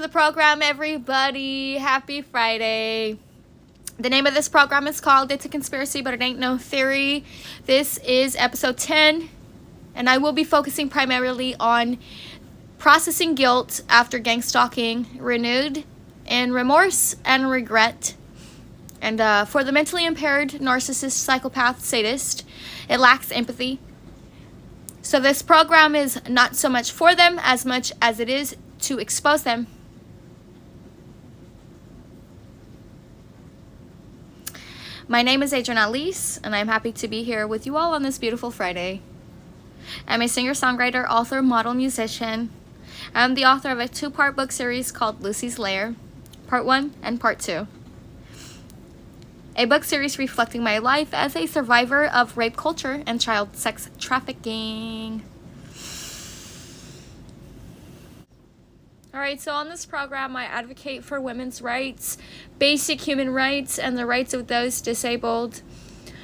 the program, everybody. Happy Friday. The name of this program is called It's a Conspiracy, but it ain't no theory. This is episode 10, and I will be focusing primarily on processing guilt after gang stalking, renewed in remorse and regret. And for the mentally impaired, narcissist, psychopath, sadist, it lacks empathy. So this program is not so much for them as much as it is to expose them. My name is Adrienne Alese, and I'm happy to be here with you all on this beautiful Friday. I'm a singer-songwriter, author, model, musician. I'm the author of a 2-part book series called Lucy's Lair, Part 1 and Part 2. A book series reflecting my life as a survivor of rape culture and child sex trafficking. Alright, so on this program, I advocate for women's rights, basic human rights, and the rights of those disabled.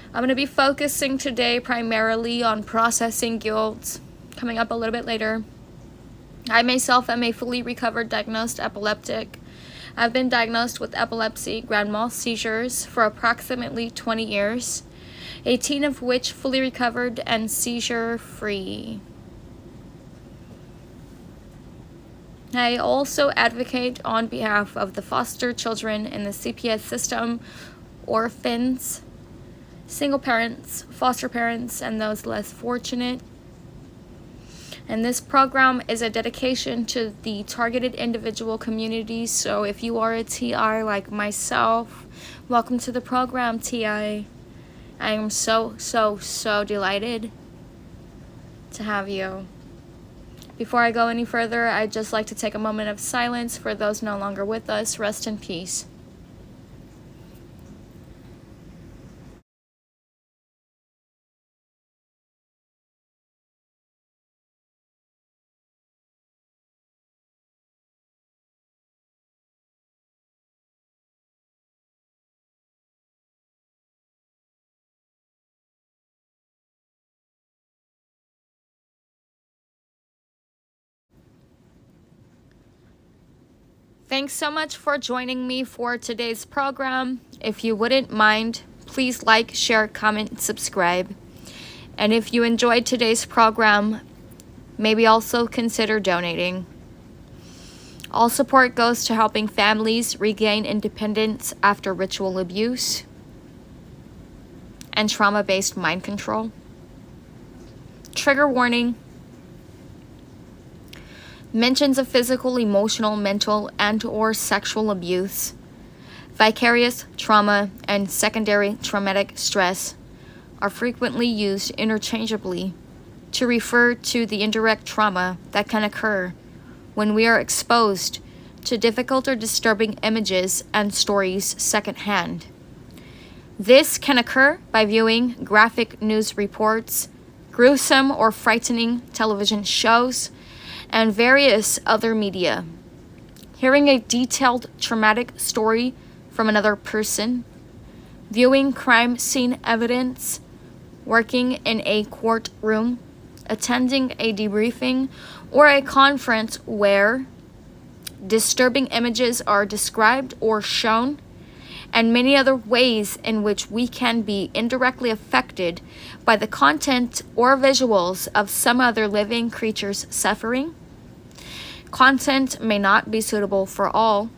I'm going to be focusing today primarily on processing guilt, coming up a little bit later. I myself am a fully recovered diagnosed epileptic. I've been diagnosed with epilepsy, grand mal seizures for approximately 20 years, 18 of which fully recovered and seizure-free. I also advocate on behalf of the foster children in the CPS system, orphans, single parents, foster parents, and those less fortunate. And this program is a dedication to the targeted individual community. So if you are a TI like myself, welcome to the program, TI. I am so delighted to have you. Before I go any further, I'd just like to take a moment of silence for those no longer with us. Rest in peace. Thanks so much for joining me for today's program. If you wouldn't mind, please like, share, comment, subscribe. And if you enjoyed today's program, maybe also consider donating. All support goes to helping families regain independence after ritual abuse and trauma-based mind control. Trigger warning. Mentions of physical, emotional, mental, and/or sexual abuse, vicarious trauma, and secondary traumatic stress are frequently used interchangeably to refer to the indirect trauma that can occur when we are exposed to difficult or disturbing images and stories secondhand. This can occur by viewing graphic news reports, gruesome or frightening television shows, and various other media. Hearing a detailed traumatic story from another person, viewing crime scene evidence, working in a courtroom, attending a debriefing or a conference where disturbing images are described or shown, and many other ways in which we can be indirectly affected by the content or visuals of some other living creature's suffering. Content may not be suitable for all.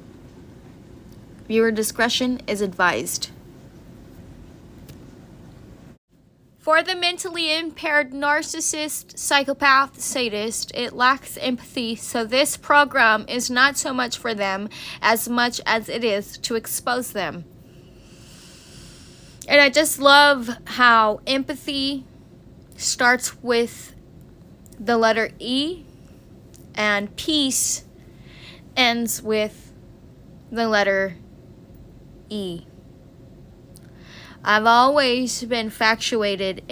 Viewer discretion is advised. For the mentally impaired narcissist, psychopath, sadist, it lacks empathy, so this program is not so much for them as much as it is to expose them. And I just love how empathy starts with the letter E, and peace ends with the letter E. I've always been infatuated,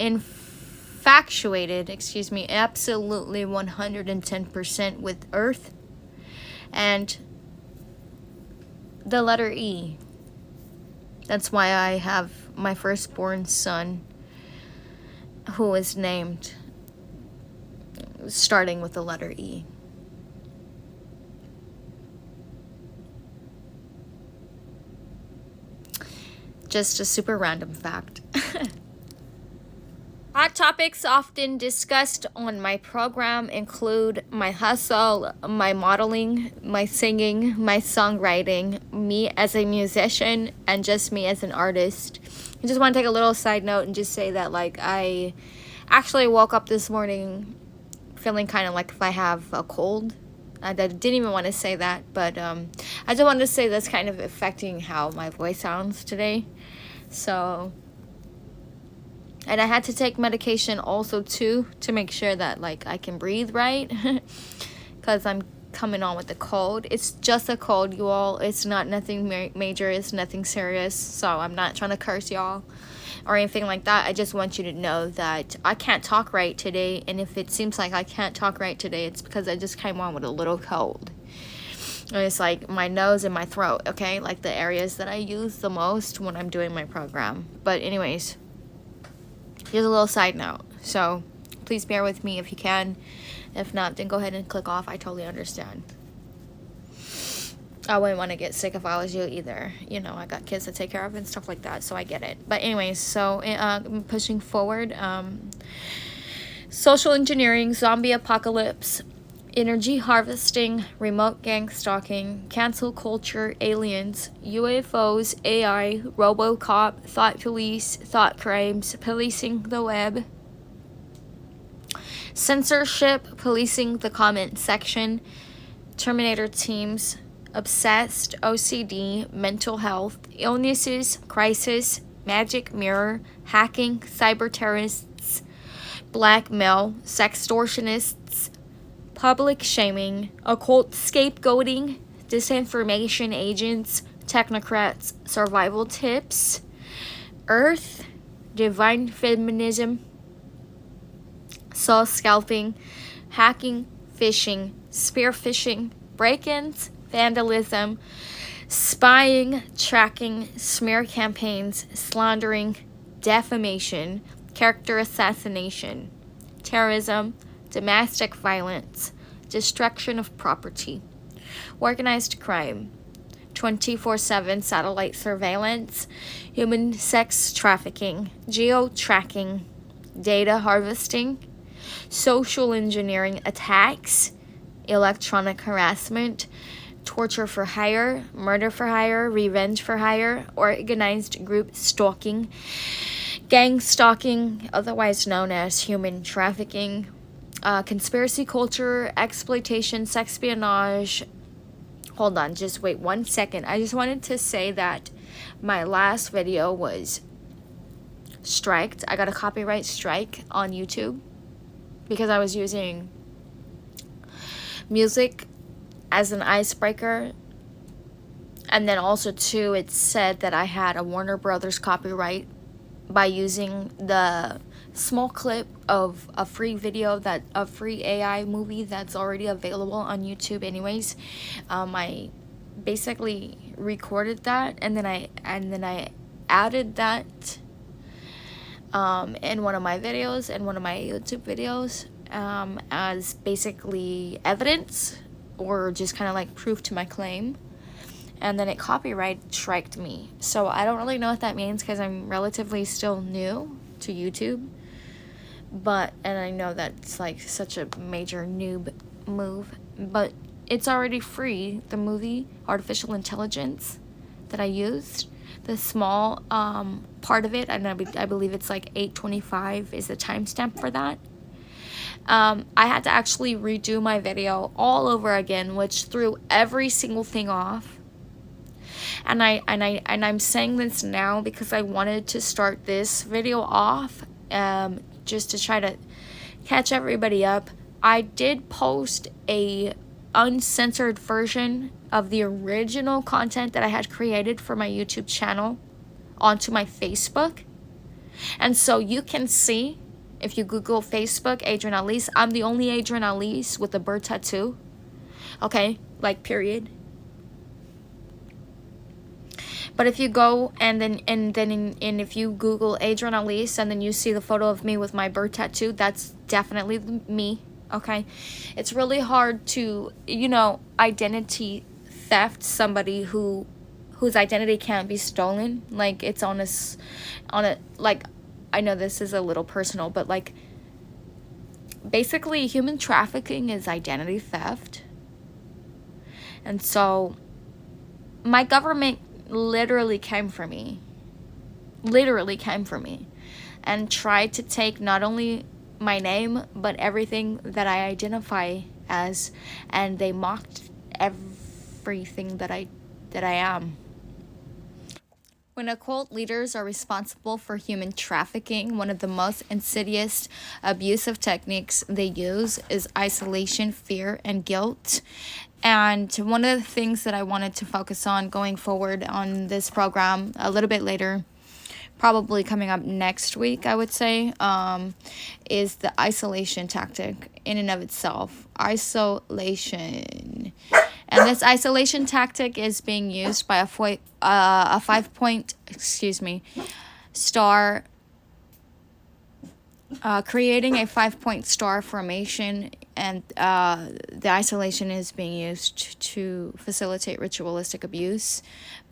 absolutely 110% with Earth and the letter E. That's why I have my firstborn son, who is named starting with the letter E. Just a super random fact. Hot topics often discussed on my program include my hustle, my modeling, my singing, my songwriting, me as a musician, and just me as an artist. I just want to take a little side note and just say that, like, I actually woke up this morning feeling kind of like if I have a cold. I didn't even want to say that, but I just wanted to say that's kind of affecting how my voice sounds today. So, and I had to take medication also too to make sure that, like, I can breathe right, because I'm coming on with the cold. It's just a cold, you all. It's not nothing major. It's nothing serious. So I'm not trying to curse y'all or anything like that. I just want you to know that I can't talk right today, and if it seems like I can't talk right today, it's because I just came on with a little cold. And it's like my nose and my throat, okay? Like the areas that I use the most when I'm doing my program. But anyways, here's a little side note. So please bear with me if you can. If not, then go ahead and click off. I totally understand. I wouldn't want to get sick if I was you either. You know, I got kids to take care of and stuff like that, so I get it. But anyways, so pushing forward, social engineering, zombie apocalypse, energy harvesting, remote gang stalking, cancel culture, aliens, UFOs, AI, RoboCop, thought police, thought crimes, policing the web, censorship, policing the comment section, Terminator teams, obsessed, OCD, mental health, illnesses, crisis, magic mirror, hacking, cyber terrorists, blackmail, sextortionists, public shaming, occult scapegoating, disinformation agents, technocrats, survival tips, Earth, divine feminism, soul scalping, hacking, phishing, spear phishing, break-ins, vandalism, spying, tracking, smear campaigns, slandering, defamation, character assassination, terrorism, domestic violence, destruction of property, organized crime, 24/7 satellite surveillance, human sex trafficking, geo-tracking, data harvesting, social engineering attacks, electronic harassment, torture for hire, murder for hire, revenge for hire, organized group stalking, gang stalking, otherwise known as human trafficking, conspiracy culture, exploitation, sexpionage. Hold on, just wait 1 second. I just wanted to say that my last video was striked. I got a copyright strike on YouTube because I was using music as an icebreaker, and then also too it said that I had a Warner Brothers copyright by using the small clip of a free video, that a free AI movie that's already available on YouTube anyways. I basically recorded that, and then I added that in one of my videos, in one of my YouTube videos, as basically evidence or just kind of like proof to my claim, and then it copyright striked me. So I don't really know what that means because I'm relatively still new to YouTube, and I know that's like such a major noob move, but it's already free. The movie Artificial Intelligence that I used, the small part of it, and I believe it's like 8:25 is the timestamp for that. I had to actually redo my video all over again, which threw every single thing off. And I'm saying this now because I wanted to start this video off, just to try to catch everybody up. I did post a uncensored version of the original content that I had created for my YouTube channel onto my Facebook, and so you can see, if you Google Facebook, Adrienne Alese, I'm the only Adrienne Alese with a bird tattoo. Okay, like period. But if you go and if you Google Adrienne Alese and then you see the photo of me with my bird tattoo, that's definitely me. Okay, it's really hard to, identity theft somebody who whose identity can't be stolen. Like, it's on a, like, I know this is a little personal, but like, basically human trafficking is identity theft. And so my government literally came for me and tried to take not only my name but everything that I identify as, and they mocked everything that I am. When occult leaders are responsible for human trafficking, one of the most insidious abusive techniques they use is isolation, fear, and guilt. And one of the things that I wanted to focus on going forward on this program a little bit later, probably coming up next week, I would say, is the isolation tactic in and of itself. Isolation. And this isolation tactic is being used by a 5-point, star, creating a 5-point star formation, and the isolation is being used to facilitate ritualistic abuse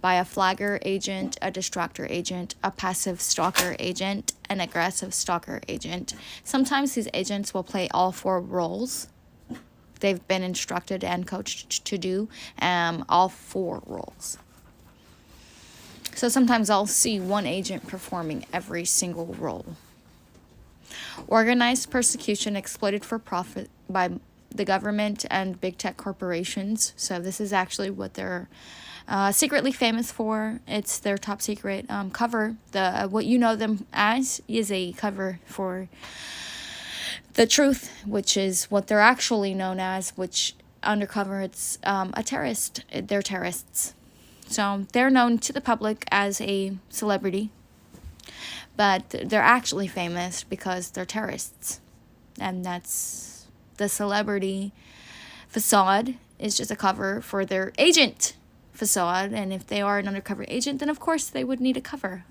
by a flagger agent, a distractor agent, a passive stalker agent, an aggressive stalker agent. Sometimes these agents will play all 4 roles. They've been instructed and coached to do all 4 roles. So sometimes I'll see one agent performing every single role. Organized persecution exploited for profit by the government and big tech corporations. So this is actually what they're secretly famous for. It's their top secret cover. What you know them as is a cover for the truth, which is what they're actually known as, which undercover it's a terrorist. They're terrorists. So they're known to the public as a celebrity, but they're actually famous because they're terrorists. And that's the celebrity facade is just a cover for their agent facade. And if they are an undercover agent, then of course they would need a cover.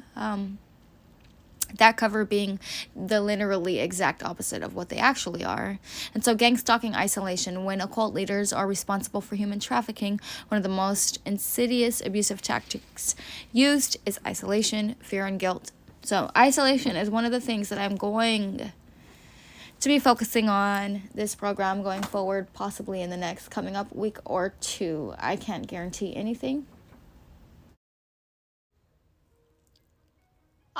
That cover being the literally exact opposite of what they actually are. And so gang stalking isolation, when occult leaders are responsible for human trafficking, one of the most insidious abusive tactics used is isolation, fear, and guilt. So isolation is one of the things that I'm going to be focusing on this program going forward, possibly in the next coming up week or 2. I can't guarantee anything.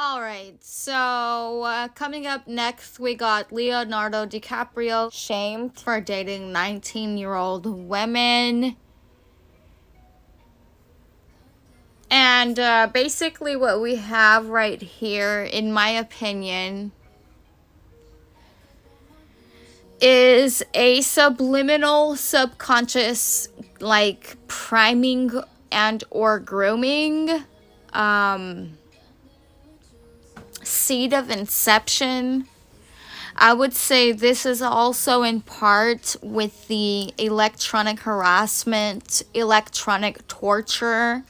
All right, so coming up next, we got Leonardo DiCaprio shamed for dating 19-year-old women. And basically what we have right here, in my opinion, is a subliminal, subconscious, like, priming and or grooming, seed of inception. I would say this is also in part with the electronic harassment, electronic torture,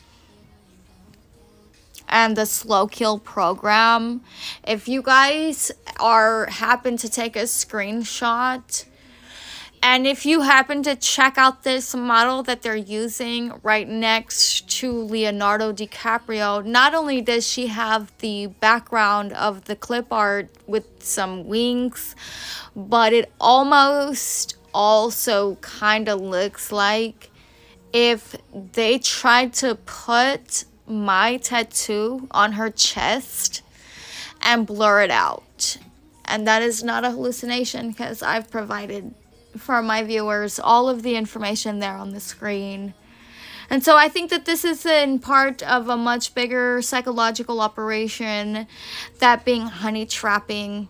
and the slow kill program. If you guys happen to take a screenshot, and if you happen to check out this model that they're using right next to Leonardo DiCaprio, not only does she have the background of the clip art with some wings, but it almost also kind of looks like if they tried to put my tattoo on her chest and blur it out. And that is not a hallucination, because I've provided for my viewers all of the information there on the screen. And so I think that this is in part of a much bigger psychological operation, that being honey trapping.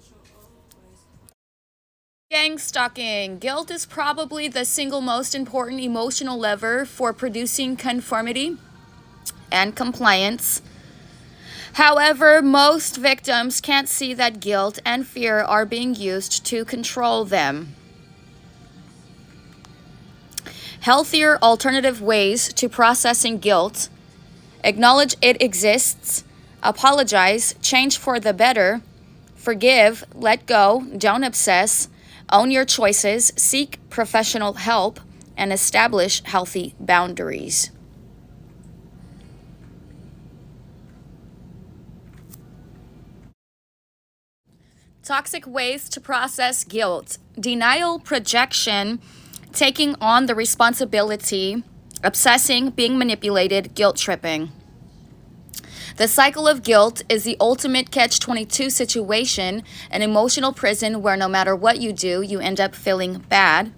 Gang stalking. Guilt is probably the single most important emotional lever for producing conformity and compliance. However, most victims can't see that guilt and fear are being used to control them. Healthier alternative ways to processing guilt: acknowledge it exists, apologize, change for the better, forgive, let go, don't obsess, own your choices, seek professional help, and establish healthy boundaries. Toxic ways to process guilt. Denial, projection, taking on the responsibility, obsessing, being manipulated, guilt tripping. The cycle of guilt is the ultimate catch-22 situation, an emotional prison where no matter what you do, you end up feeling bad.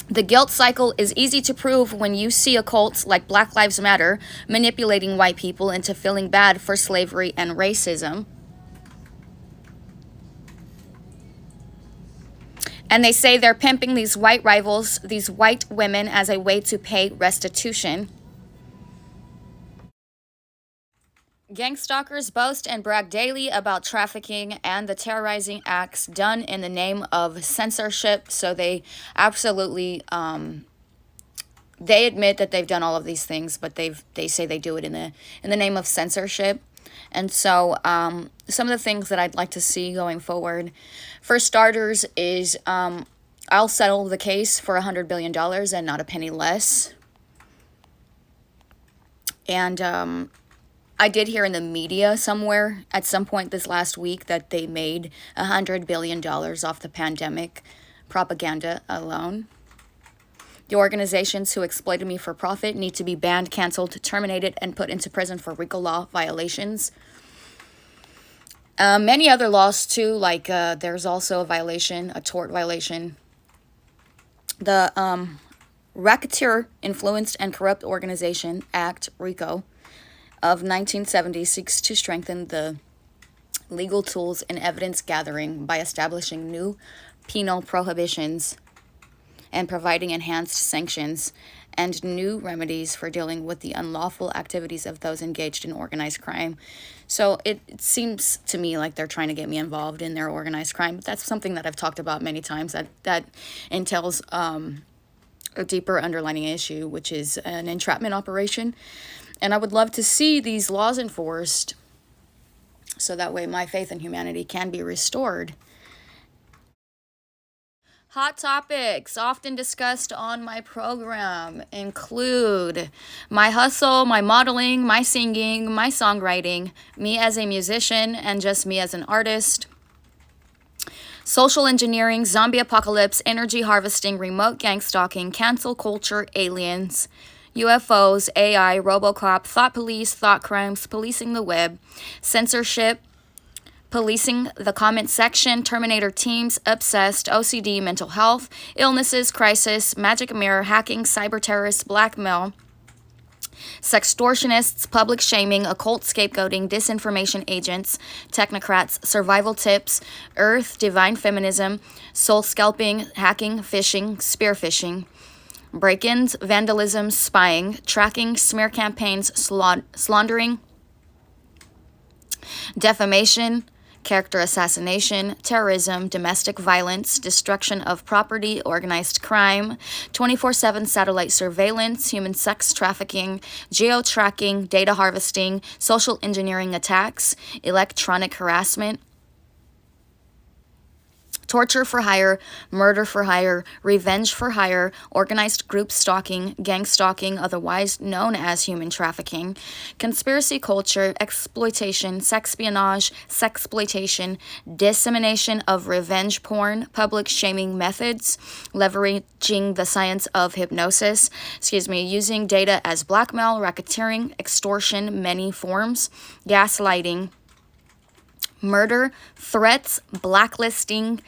The guilt cycle is easy to prove when you see occults like Black Lives Matter manipulating white people into feeling bad for slavery and racism. And they say they're pimping these white rivals, these white women, as a way to pay restitution. Gang stalkers boast and brag daily about trafficking and the terrorizing acts done in the name of censorship. So they absolutely, they admit that they've done all of these things, but they say they do it in the name of censorship. And so some of the things that I'd like to see going forward, for starters, is I'll settle the case for $100 billion and not a penny less. And I did hear in the media somewhere at some point this last week that they made $100 billion off the pandemic propaganda alone. The organizations who exploited me for profit need to be banned, canceled, terminated, and put into prison for RICO law violations. Many other laws too, like there's also a tort violation. The Racketeer Influenced and Corrupt Organization Act, RICO, of 1970 seeks to strengthen the legal tools in evidence gathering by establishing new penal prohibitions and providing enhanced sanctions and new remedies for dealing with the unlawful activities of those engaged in organized crime. So it seems to me like they're trying to get me involved in their organized crime. But that's something that I've talked about many times, that entails a deeper underlying issue, which is an entrapment operation. And I would love to see these laws enforced so that way my faith in humanity can be restored. Hot topics often discussed on my program include my hustle, my modeling, my singing, my songwriting, me as a musician, and just me as an artist. Social engineering, zombie apocalypse, energy harvesting, remote gang stalking, cancel culture, aliens, UFOs, AI, RoboCop, thought police, thought crimes, policing the web, censorship, policing the comment section, Terminator teams, obsessed, OCD, mental health, illnesses, crisis, magic mirror, hacking, cyber terrorists, blackmail, sextortionists, public shaming, occult scapegoating, disinformation agents, technocrats, survival tips, earth, divine feminism, soul scalping, hacking, phishing, spear phishing, break-ins, vandalism, spying, tracking, smear campaigns, slandering, defamation, character assassination, terrorism, domestic violence, destruction of property, organized crime, 24/7 satellite surveillance, human sex trafficking, geo-tracking, data harvesting, social engineering attacks, electronic harassment, torture for hire, murder for hire, revenge for hire, organized group stalking, gang stalking, otherwise known as human trafficking, conspiracy culture, exploitation, sexpionage, sexploitation, dissemination of revenge porn, public shaming methods, leveraging the science of hypnosis, using data as blackmail, racketeering, extortion, many forms, gaslighting, murder, threats, blacklisting,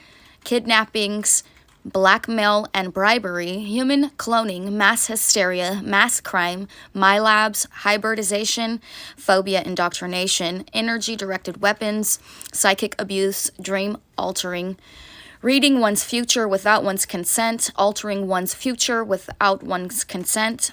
kidnappings, blackmail and bribery, human cloning, mass hysteria, mass crime, MyLabs, hybridization, phobia indoctrination, energy-directed weapons, psychic abuse, dream altering, reading one's future without one's consent, altering one's future without one's consent,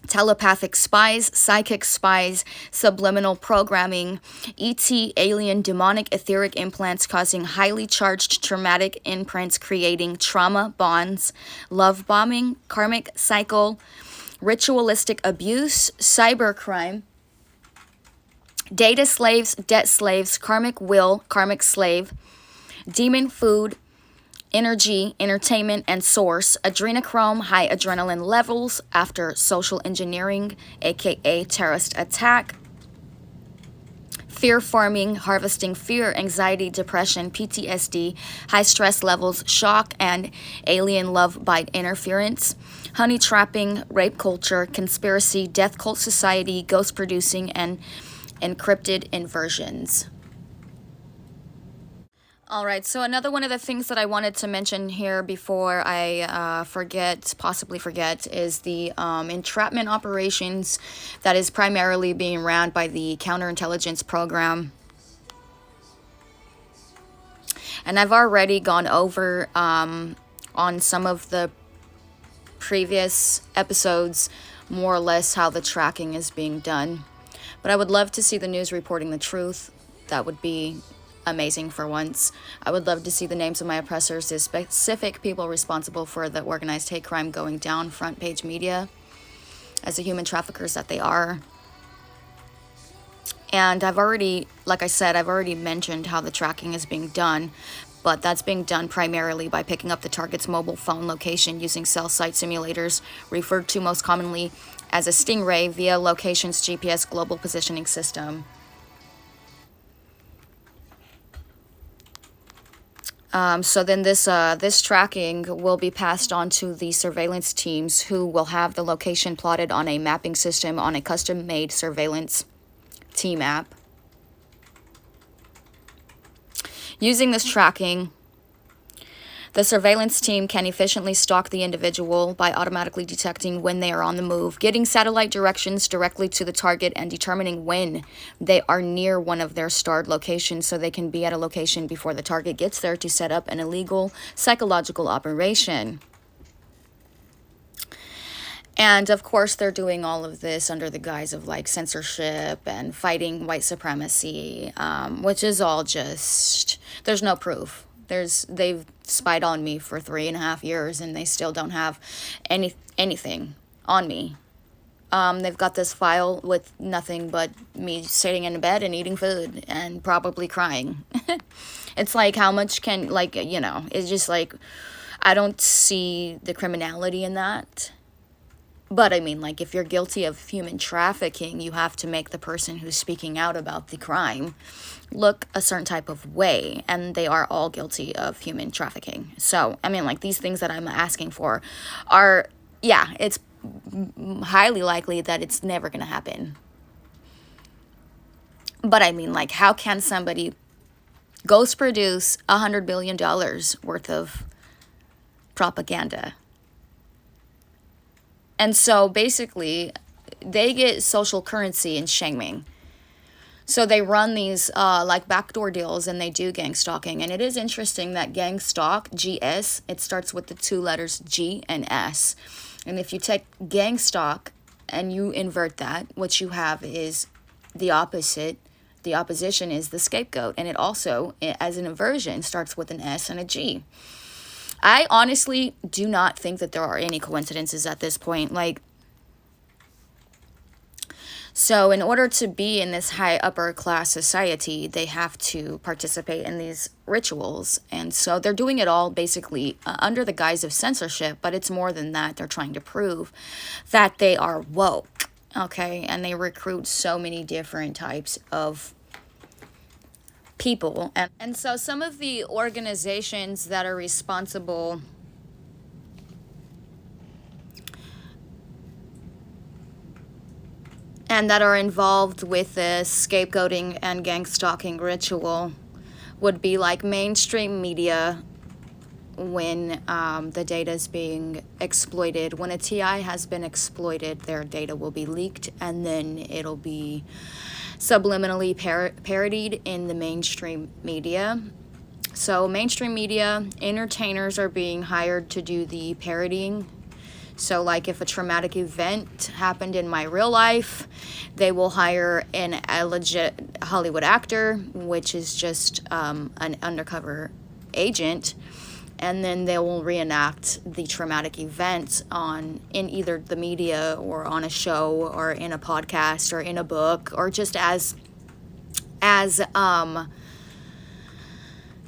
telepathic spies, psychic spies, subliminal programming, ET, alien, demonic, etheric implants causing highly charged traumatic imprints, creating trauma bonds, love bombing, karmic cycle, ritualistic abuse, cybercrime, data slaves, debt slaves, karmic will, karmic slave, demon food, energy, entertainment, and source, adrenochrome, high adrenaline levels after social engineering, aka terrorist attack, fear farming, harvesting fear, anxiety, depression, PTSD, high stress levels, shock, and alien love bite interference, honey trapping, rape culture, conspiracy, death cult society, ghost producing, and encrypted inversions. All right, so another one of the things that I wanted to mention here before I possibly forget, is the entrapment operations that is primarily being ran by the counterintelligence program. And I've already gone over on some of the previous episodes more or less how the tracking is being done. But I would love to see the news reporting the truth. That would be amazing for once. I would love to see the names of my oppressors, the specific people responsible for the organized hate crime going down front page media as the human traffickers that they are. And I've already, like I said, I've already mentioned how the tracking is being done, but that's being done primarily by picking up the target's mobile phone location using cell site simulators, referred to most commonly as a Stingray, via Location's GPS global positioning system. So then this tracking will be passed on to the surveillance teams, who will have the location plotted on a mapping system on a custom-made surveillance team app. Using this tracking, the surveillance team can efficiently stalk the individual by automatically detecting when they are on the move, getting satellite directions directly to the target, and determining when they are near one of their starred locations so they can be at a location before the target gets there to set up an illegal psychological operation. And of course, they're doing all of this under the guise of like censorship and fighting white supremacy, which is all just, there's no proof. They've spied on me for 3.5 years and they still don't have anything on me. They've got this file with nothing but me sitting in bed and eating food and probably crying. It's like, how much can, like, you know, it's just like, I don't see the criminality in that. But I mean, like, if you're guilty of human trafficking, you have to make the person who's speaking out about the crime look a certain type of way, and they are all guilty of human trafficking. So, I mean, like, these things that I'm asking for are, yeah, it's highly likely that it's never going to happen. But I mean, like, how can somebody ghost produce $100 billion worth of propaganda? And so basically, they get social currency in shaming. So they run these like backdoor deals, and they do gang stalking. And it is interesting that gang stalk, GS, it starts with the two letters G and S. And if you take gang stalk and you invert that, what you have is the opposite. The opposition is the scapegoat. And it also, as an inversion, starts with an S and a G. I honestly do not think that there are any coincidences at this point. Like, so in order to be in this high upper class society, they have to participate in these rituals. And so they're doing it all basically under the guise of censorship, but it's more than that. They're trying to prove that they are woke, okay? And they recruit so many different types of people. And so some of the organizations that are responsible and that are involved with this scapegoating and gang stalking ritual would be like mainstream media. When the data is being exploited, when a TI has been exploited, their data will be leaked, and then it'll be subliminally parodied in the mainstream media. So mainstream media, entertainers are being hired to do the parodying. So like if a traumatic event happened in my real life, they will hire a legit Hollywood actor, which is just an undercover agent, and then they will reenact the traumatic event in either the media or on a show or in a podcast or in a book, or just as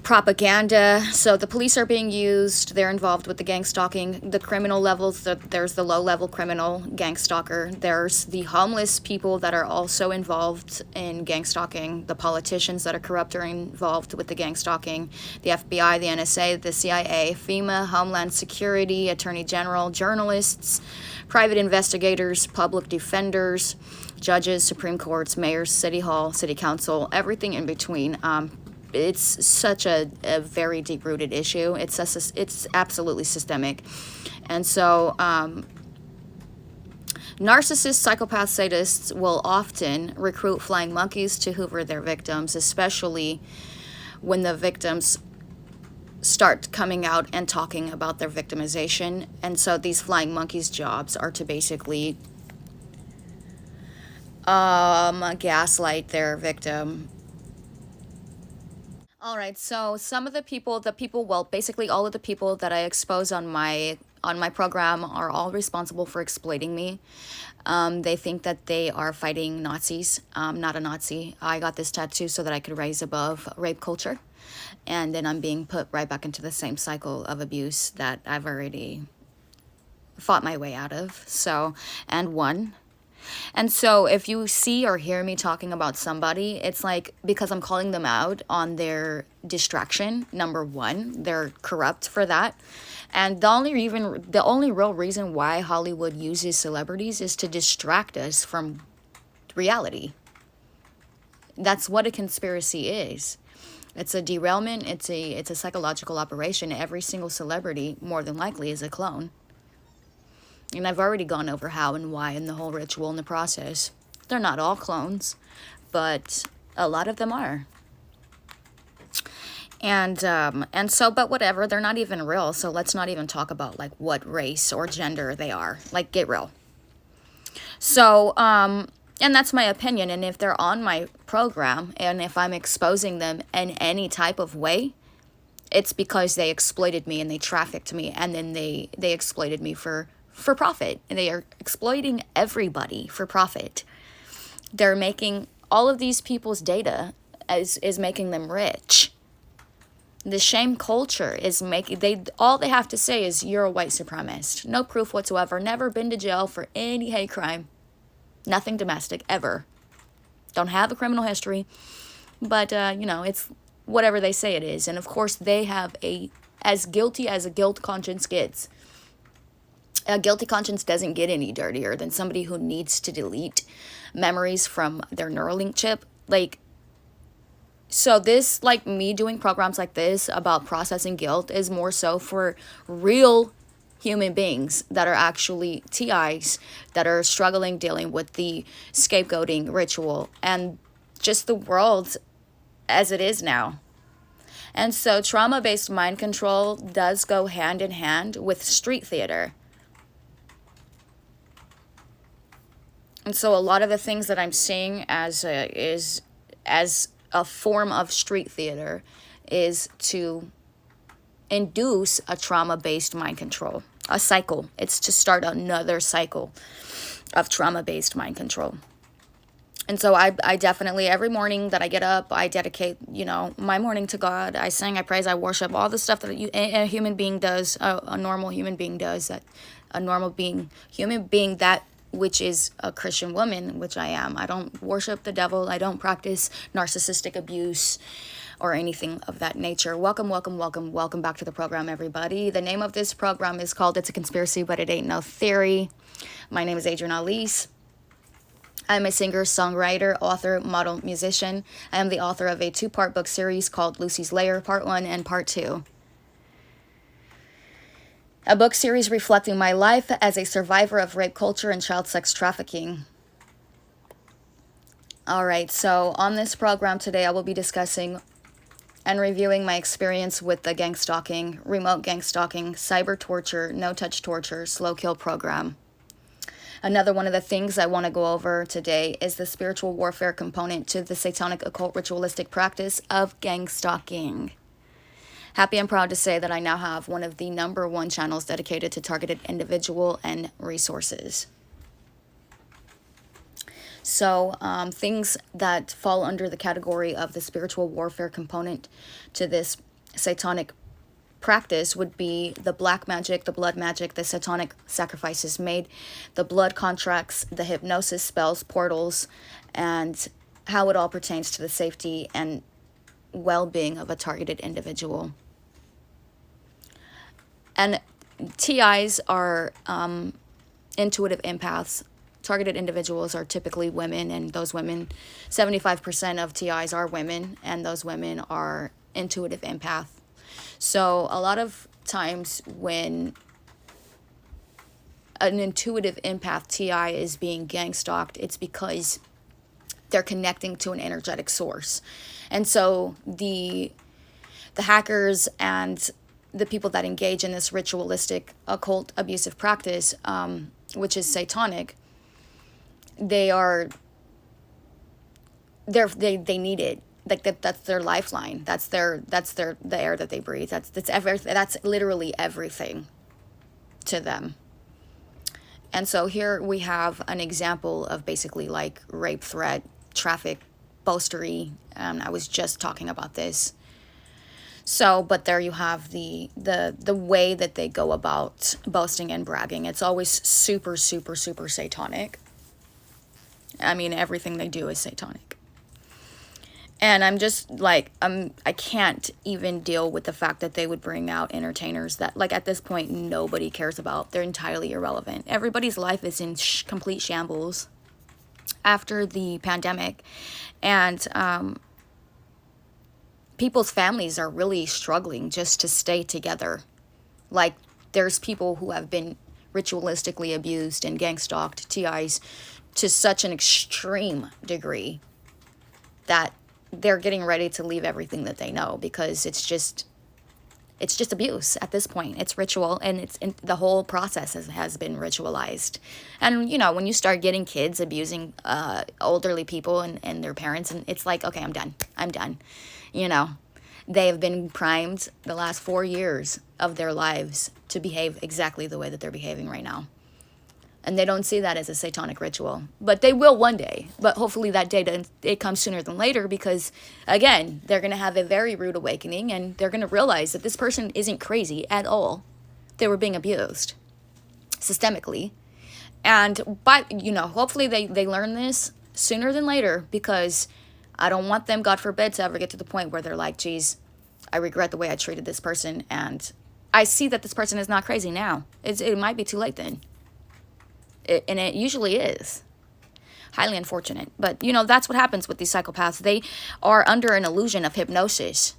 propaganda. So the police are being used. They're involved with the gang stalking. The criminal levels, there's the low-level criminal gang stalker. There's the homeless people that are also involved in gang stalking. The politicians that are corrupt are involved with the gang stalking. The FBI, the NSA, the CIA, FEMA, Homeland Security, Attorney General, journalists, private investigators, public defenders, judges, Supreme Courts, mayors, City Hall, City Council, everything in between. It's such a very deep-rooted issue. It's absolutely systemic. And so narcissists, psychopaths, sadists will often recruit flying monkeys to hoover their victims, especially when the victims start coming out and talking about their victimization. And so these flying monkeys' jobs are to basically gaslight their victim. All right, so some of the people, well, basically all of the people that I expose on my program are all responsible for exploiting me. They think that they are fighting Nazis. I'm not a Nazi. I got this tattoo so that I could rise above rape culture. And then I'm being put right back into the same cycle of abuse that I've already fought my way out of. So, and won. And so if you see or hear me talking about somebody, it's like because I'm calling them out on their distraction. Number one, they're corrupt for that. And the only real reason why Hollywood uses celebrities is to distract us from reality. That's what a conspiracy is. It's a derailment. It's a psychological operation. Every single celebrity, more than likely, is a clone. And I've already gone over how and why and the whole ritual and the process. They're not all clones, but a lot of them are. And so, but whatever, they're not even real. So let's not even talk about like what race or gender they are. Like, get real. So, and that's my opinion. And if they're on my program and if I'm exposing them in any type of way, it's because they exploited me and they trafficked me, and then they exploited me for profit. And they are exploiting everybody for profit. They're making all of these people's data is making them rich. The shame culture is making, all they have to say is you're a white supremacist. No proof whatsoever. Never been to jail for any hate crime. Nothing domestic ever. Don't have a criminal history. But it's whatever they say it is. And of course they have as guilty as a guilt conscience gets. A guilty conscience doesn't get any dirtier than somebody who needs to delete memories from their Neuralink chip. So this, me doing programs like this about processing guilt is more so for real human beings that are actually TIs, that are struggling dealing with the scapegoating ritual and just the world as it is now. And so trauma-based mind control does go hand in hand with street theater. And so a lot of the things that I'm seeing as a form of street theater is to induce a trauma-based mind control, a cycle. It's to start another cycle of trauma-based mind control. And so I definitely, every morning that I get up, I dedicate, my morning to God. I sing, I praise, I worship, all the stuff that a human being does, a normal human being does, that a normal human being that which is a Christian woman, which I am. I don't worship the devil. I don't practice narcissistic abuse or anything of that nature. Welcome back to the program, everybody. The name of this program is called It's a Conspiracy, But It Ain't No Theory. My name is Adrienne Alese. I'm a singer, songwriter, author, model, musician. I am the author of a 2-part book series called Lucy's Lair, Part 1 and Part 2. A book series reflecting my life as a survivor of rape culture and child sex trafficking. All right, so on this program today, I will be discussing and reviewing my experience with the gang stalking, remote gang stalking, cyber torture, no-touch torture, slow kill program. Another one of the things I want to go over today is the spiritual warfare component to the satanic occult ritualistic practice of gang stalking. Happy and proud to say that I now have one of the #1 channels dedicated to targeted individual and resources. So things that fall under the category of the spiritual warfare component to this satanic practice would be the black magic, the blood magic, the satanic sacrifices made, the blood contracts, the hypnosis spells, portals, and how it all pertains to the safety and well-being of a targeted individual. And TIs are intuitive empaths. Targeted individuals are typically women, and those women, 75% of TIs are women, and those women are intuitive empath. So a lot of times when an intuitive empath TI is being gang stalked, it's because they're connecting to an energetic source. And so the hackers and the people that engage in this ritualistic, occult, abusive practice, which is satanic, they need it. Like that's their lifeline. That's the air that they breathe. That's literally everything to them. And so here we have an example of basically like rape threat, traffic, boastery. I was just talking about this. So, but there you have the way that they go about boasting and bragging. It's always super, super, super satanic. I mean, everything they do is satanic. And I'm just like, I can't even deal with the fact that they would bring out entertainers that, like, at this point, nobody cares about. They're entirely irrelevant. Everybody's life is in complete shambles after the pandemic. And people's families are really struggling just to stay together. Like, there's people who have been ritualistically abused and gang stalked, TIs, to such an extreme degree that they're getting ready to leave everything that they know, because it's just abuse at this point. It's ritual, and the whole process has been ritualized. And, you know, when you start getting kids abusing elderly people and their parents, and it's like, okay, I'm done. You know, they have been primed the last 4 years of their lives to behave exactly the way that they're behaving right now. And they don't see that as a satanic ritual. But they will one day. But hopefully that day, it comes sooner than later, because, again, they're going to have a very rude awakening, and they're going to realize that this person isn't crazy at all. They were being abused systemically. But, you know, hopefully they learn this sooner than later, because I don't want them, God forbid, to ever get to the point where they're like, geez, I regret the way I treated this person, and I see that this person is not crazy now. It might be too late then. And it usually is. Highly unfortunate. But, you know, that's what happens with these psychopaths. They are under an illusion of hypnosis.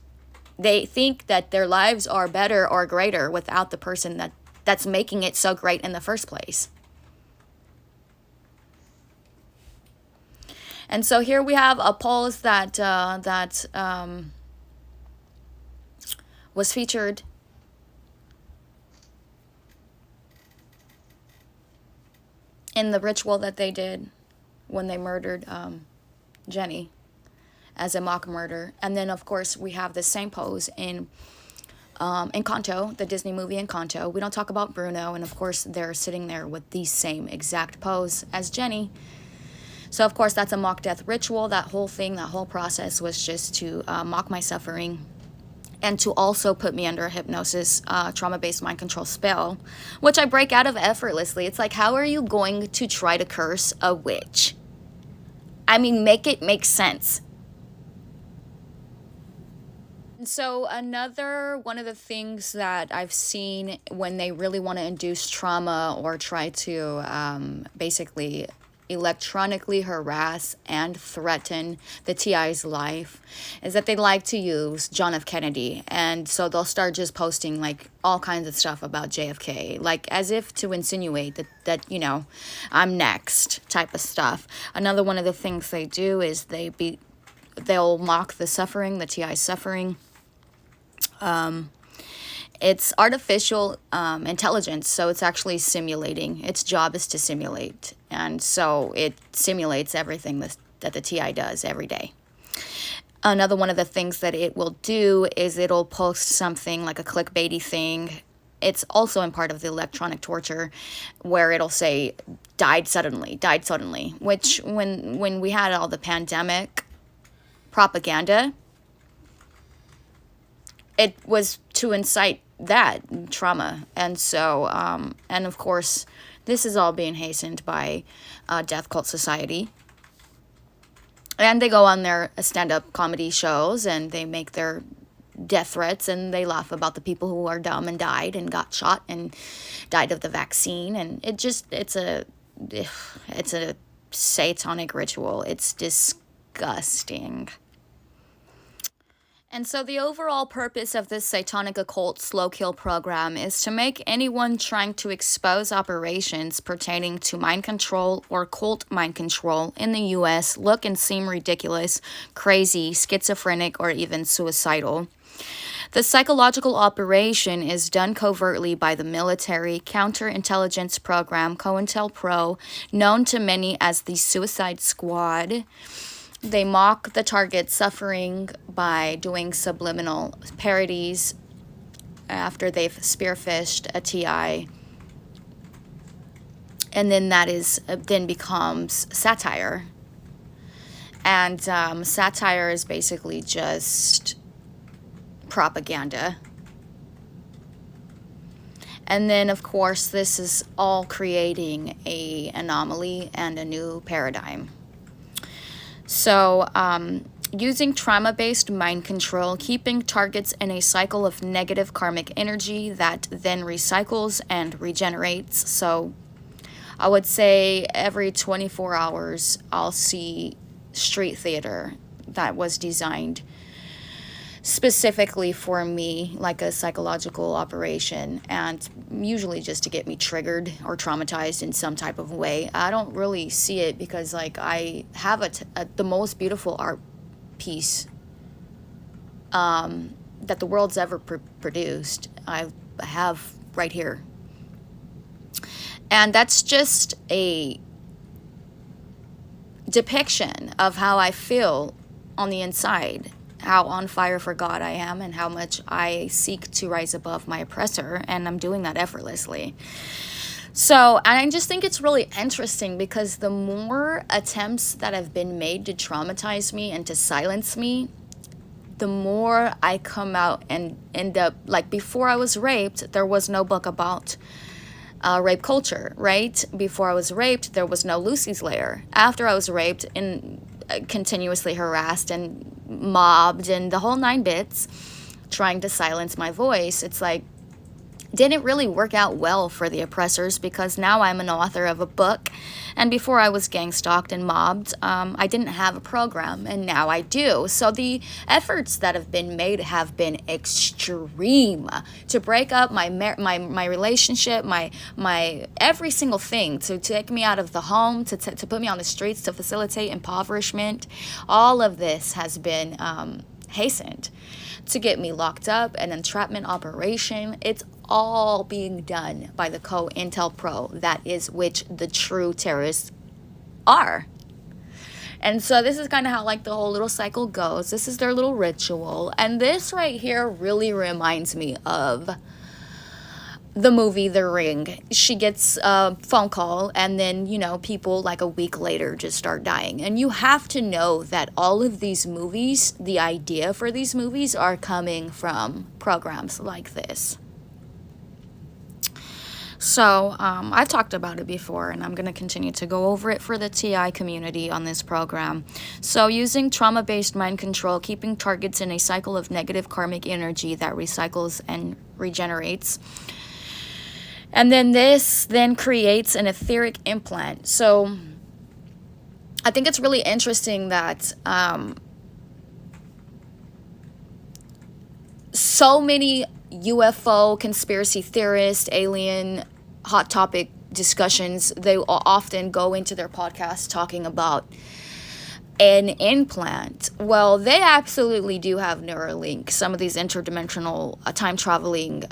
They think that their lives are better or greater without the person that's making it so great in the first place. And so here we have a post that was featured in the ritual that they did when they murdered Jenny as a mock murder. And then, of course, we have the same pose in Encanto, the Disney movie Encanto. We don't talk about Bruno, and of course they're sitting there with the same exact pose as Jenny. So, of course, that's a mock death ritual. That whole thing, that whole process was just to mock my suffering, and to also put me under a hypnosis, trauma-based mind control spell, which I break out of effortlessly. It's like, how are you going to try to curse a witch? I mean, make it make sense. And so another one of the things that I've seen when they really want to induce trauma or try to basically electronically harass and threaten the TI's life is that they like to use John F. Kennedy. And so they'll start just posting like all kinds of stuff about JFK, like as if to insinuate that you know, I'm next type of stuff. Another one of the things they do is they'll mock the suffering, the TI's suffering. It's artificial intelligence, so it's actually simulating. Its job is to simulate, and so it simulates everything that the TI does every day. Another one of the things that it will do is it'll post something like a clickbaity thing. It's also in part of the electronic torture, where it'll say, died suddenly, which when we had all the pandemic propaganda, it was to incite that trauma. And so, and of course, this is all being hastened by Death Cult Society. And they go on their stand-up comedy shows and they make their death threats and they laugh about the people who are dumb and died and got shot and died of the vaccine. And it's a satanic ritual. It's disgusting. And so the overall purpose of this satanic occult slow kill program is to make anyone trying to expose operations pertaining to mind control or cult mind control in the US look and seem ridiculous, crazy, schizophrenic, or even suicidal. The psychological operation is done covertly by the military counterintelligence program COINTELPRO, known to many as the Suicide Squad. They mock the target's suffering by doing subliminal parodies after they've spearfished a TI. And then that then becomes satire. And satire is basically just propaganda. And then, of course, this is all creating an anomaly and a new paradigm. So, using trauma-based mind control, keeping targets in a cycle of negative karmic energy that then recycles and regenerates. So, I would say every 24 hours, I'll see street theater that was designed specifically for me, like a psychological operation, and usually just to get me triggered or traumatized in some type of way. I don't really see it because, like, I have the most beautiful art piece that the world's ever produced. I have right here, and that's just a depiction of how I feel on the inside, how on fire for God I am, and how much I seek to rise above my oppressor, and I'm doing that effortlessly. So I just think it's really interesting because the more attempts that have been made to traumatize me and to silence me, the more I come out and end up, like, before I was raped, there was no book about rape culture, right? Before I was raped, there was no Lucy's Lair. After I was raped and continuously harassed and mobbed and the whole 9 bits, trying to silence my voice, it's like, didn't really work out well for the oppressors, because now I'm an author of a book, and before I was gang stalked and mobbed, I didn't have a program, and now I do. So the efforts that have been made have been extreme to break up my relationship, my every single thing, to take me out of the home, to put me on the streets, to facilitate impoverishment. All of this has been hastened to get me locked up, an entrapment operation. It's all being done by the COINTELPRO, that is which the true terrorists are. And so this is kind of how, like, the whole little cycle goes. This is their little ritual. And this right here really reminds me of the movie The Ring. She gets a phone call, and then, you know, people like a week later just start dying. And you have to know that all of these movies, the idea for these movies, are coming from programs like this. So I've talked about it before, and I'm going to continue to go over it for the TI community on this program. So using trauma-based mind control, keeping targets in a cycle of negative karmic energy that recycles and regenerates. And then this then creates an etheric implant. So I think it's really interesting that so many UFO conspiracy theorists, alien hot topic discussions, they often go into their podcast talking about an implant. Well, they absolutely do have Neuralink. Some of these interdimensional time traveling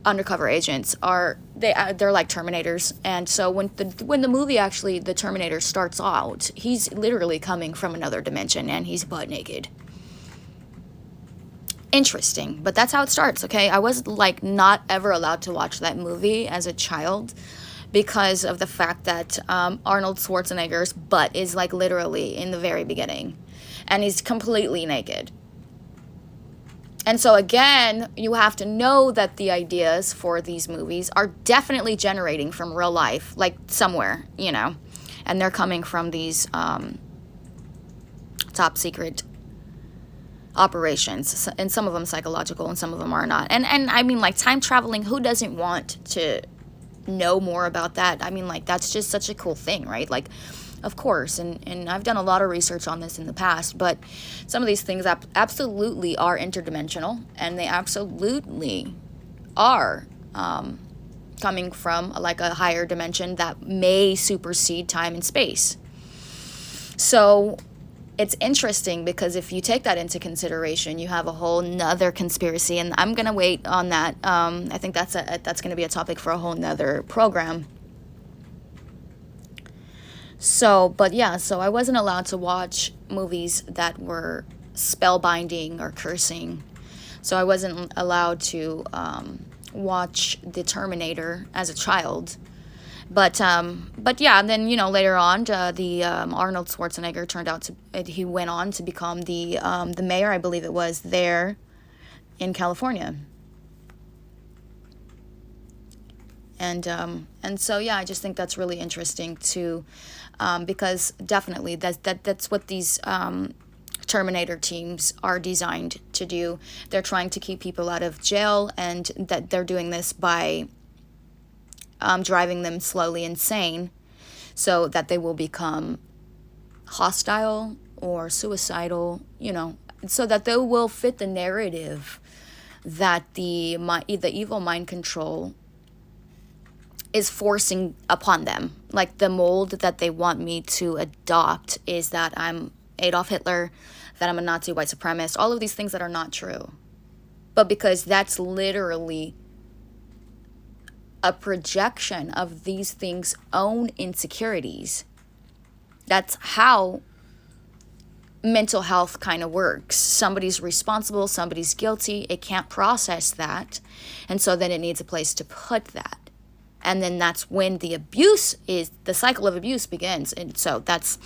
undercover agents they're like Terminators. And so when the movie, actually, the Terminator starts out, he's literally coming from another dimension and he's butt naked. Interesting, but that's how it starts. Okay, I was like not ever allowed to watch that movie as a child because of the fact that Arnold Schwarzenegger's butt is like literally in the very beginning, and he's completely naked. And so again, you have to know that the ideas for these movies are definitely generating from real life, like somewhere, you know, and they're coming from these top secret operations, and some of them psychological and some of them are not. And I mean, like, time traveling, who doesn't want to know more about that? I mean, like, that's just such a cool thing, right? Like, of course, and I've done a lot of research on this in the past, but some of these things absolutely are interdimensional, and they absolutely are coming from like a higher dimension that may supersede time and space. So it's interesting because if you take that into consideration, you have a whole nother conspiracy, and I'm gonna wait on that. I think that's gonna be a topic for a whole nother program. So, but yeah, so I wasn't allowed to watch movies that were spellbinding or cursing. So I wasn't allowed to watch The Terminator as a child. But yeah, and then, you know, later on, the Arnold Schwarzenegger turned out to, he went on to become the mayor, I believe it was, there in California. And so, yeah, I just think that's really interesting too, because definitely that's what these Terminator teams are designed to do. They're trying to keep people out of jail, and that they're doing this by driving them slowly insane so that they will become hostile or suicidal, you know, so that they will fit the narrative that the evil mind control is forcing upon them. Like, the mold that they want me to adopt is that I'm Adolf Hitler, that I'm a Nazi white supremacist, all of these things that are not true. But because that's literally a projection of these things' own insecurities. That's how mental health kind of works. Somebody's responsible, somebody's guilty, it can't process that, and so then it needs a place to put that. And then that's when the cycle of abuse begins. And so that's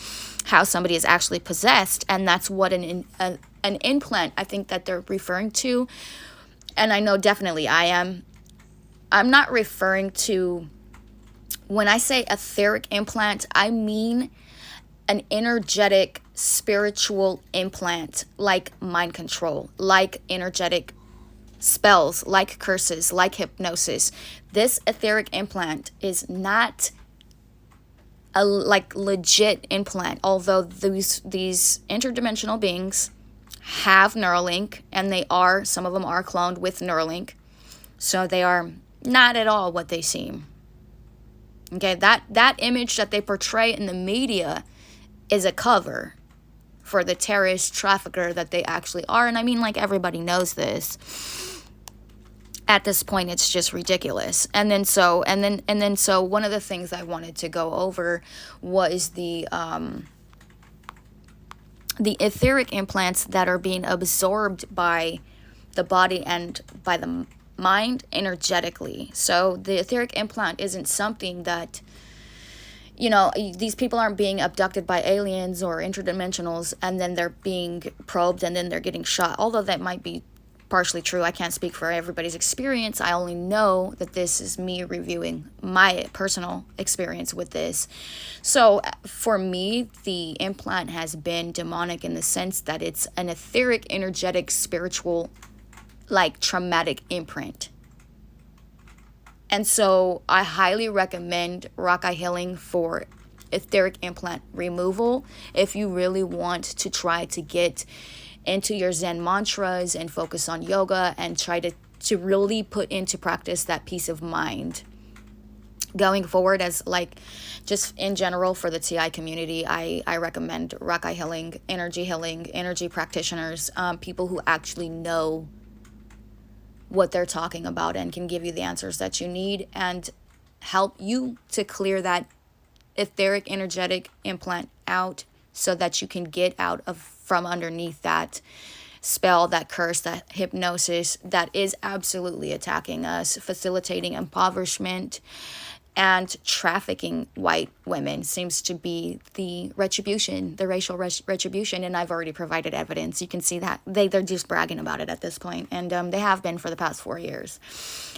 how somebody is actually possessed, and that's what an implant, I think, that they're referring to. And I know definitely I'm not referring to, when I say etheric implant, I mean an energetic spiritual implant, like mind control, like energetic spells, like curses, like hypnosis. This etheric implant is not a like legit implant, although these interdimensional beings have Neuralink, and some of them are cloned with Neuralink, so they are not at all what they seem. Okay, that image that they portray in the media is a cover for the terrorist trafficker that they actually are. And I mean, like, everybody knows this. At this point, it's just ridiculous. And then so one of the things I wanted to go over was the etheric implants that are being absorbed by the body and by the mind energetically. So the etheric implant isn't something that, you know, these people aren't being abducted by aliens or interdimensionals and then they're being probed and then they're getting shot. Although that might be partially true. I can't speak for everybody's experience. I only know that this is me reviewing my personal experience with this. So for me, the implant has been demonic in the sense that it's an etheric, energetic, spiritual, like, traumatic imprint. And so I highly recommend Reiki healing for etheric implant removal if you really want to try to get into your Zen mantras and focus on yoga and try to really put into practice that peace of mind. Going forward, as like just in general for the TI community, I recommend Reiki healing, energy practitioners, people who actually know what they're talking about and can give you the answers that you need and help you to clear that etheric energetic implant out so that you can get out of from underneath that spell, that curse, that hypnosis that is absolutely attacking us, facilitating impoverishment, and trafficking white women seems to be the retribution, the racial retribution. And I've already provided evidence. You can see that they're just bragging about it at this point. And they have been for the past 4 years.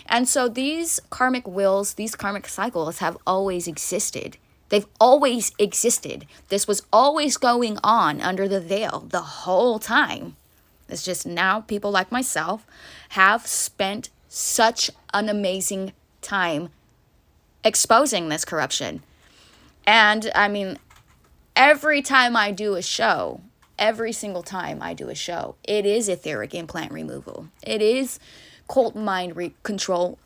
And so these karmic wills, these karmic cycles have always existed. They've always existed. This was always going on under the veil the whole time. It's just now people like myself have spent such an amazing time exposing this corruption. And I mean, every time I do a show, every single time I do a show, it is etheric implant removal. It is cult mind control,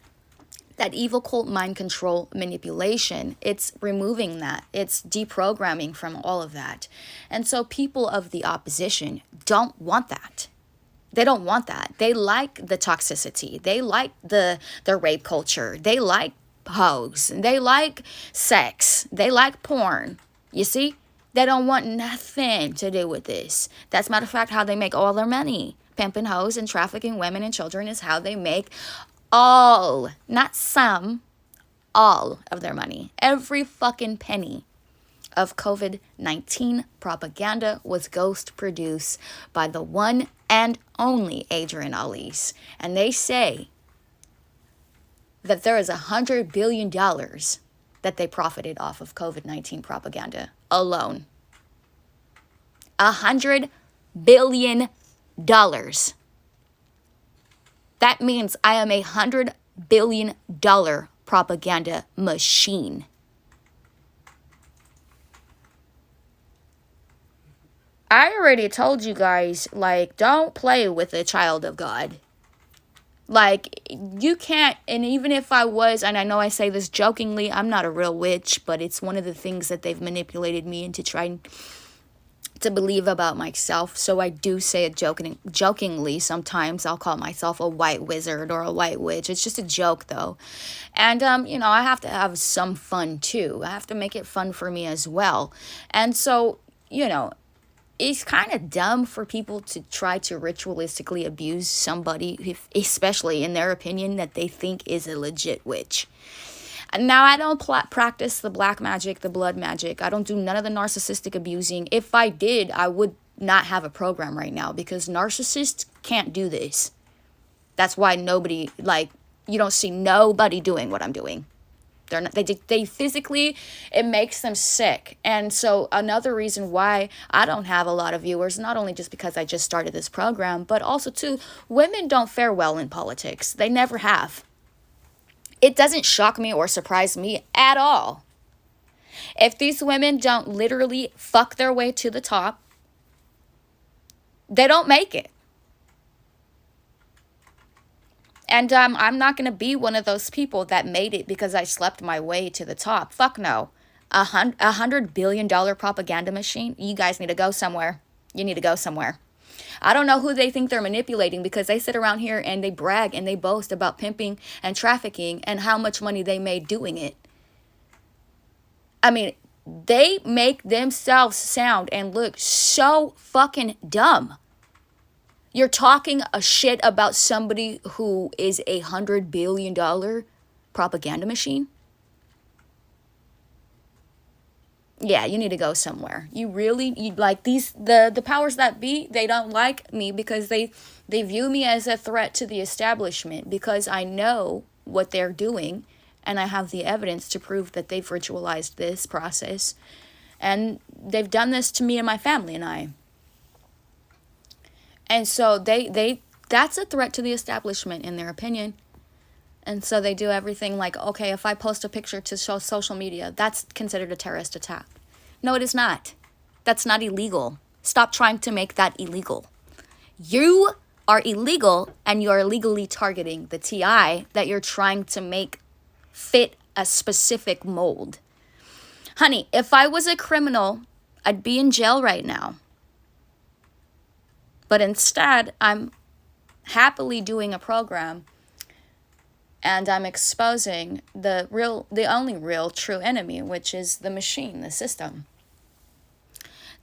that evil cult mind control manipulation. It's removing that. It's deprogramming from all of that. And so people of the opposition don't want that. They don't want that. They like the toxicity. They like the rape culture. They like hoes. They like sex. They like porn. You see? They don't want nothing to do with this. That's, matter of fact, how they make all their money. Pimping hoes and trafficking women and children is how they make all, not some, all of their money. Every fucking penny of COVID-19 propaganda was ghost produced by the one and only Adrienne Alese. And they say that there is $100 billion that they profited off of COVID-19 propaganda alone. $100 billion. That means I am $100 billion propaganda machine. I already told you guys, like, don't play with a child of God. Like, you can't, and even if I was, and I know I say this jokingly, I'm not a real witch, but it's one of the things that they've manipulated me into trying to believe about myself. So I do say it jokingly. Sometimes I'll call myself a white wizard or a white witch. It's just a joke, though. And, I have to have some fun, too. I have to make it fun for me as well. And so, it's kind of dumb for people to try to ritualistically abuse somebody, especially in their opinion, that they think is a legit witch. Now, I don't practice the black magic, the blood magic. I don't do none of the narcissistic abusing. If I did, I would not have a program right now, because narcissists can't do this. That's why you don't see nobody doing what I'm doing. They're not, they physically, it makes them sick. And so another reason why I don't have a lot of viewers, not only just because I just started this program, but also too, women don't fare well in politics. They never have. It doesn't shock me or surprise me at all. If these women don't literally fuck their way to the top, they don't make it. And I'm not going to be one of those people that made it because I slept my way to the top. Fuck no. $100 billion propaganda machine? You guys need to go somewhere. You need to go somewhere. I don't know who they think they're manipulating, because they sit around here and they brag and they boast about pimping and trafficking and how much money they made doing it. I mean, they make themselves sound and look so fucking dumb. You're talking a shit about somebody who is a $100 billion propaganda machine? Yeah, you need to go somewhere. You like the powers that be, they don't like me because they view me as a threat to the establishment, because I know what they're doing and I have the evidence to prove that they've ritualized this process. And they've done this to me and my family and I. And so that's a threat to the establishment in their opinion. And so they do everything like, okay, if I post a picture to social media, that's considered a terrorist attack. No, it is not. That's not illegal. Stop trying to make that illegal. You are illegal, and you are illegally targeting the TI that you're trying to make fit a specific mold. Honey, if I was a criminal, I'd be in jail right now. But instead, I'm happily doing a program, and I'm exposing the only real true enemy, which is the machine, the system.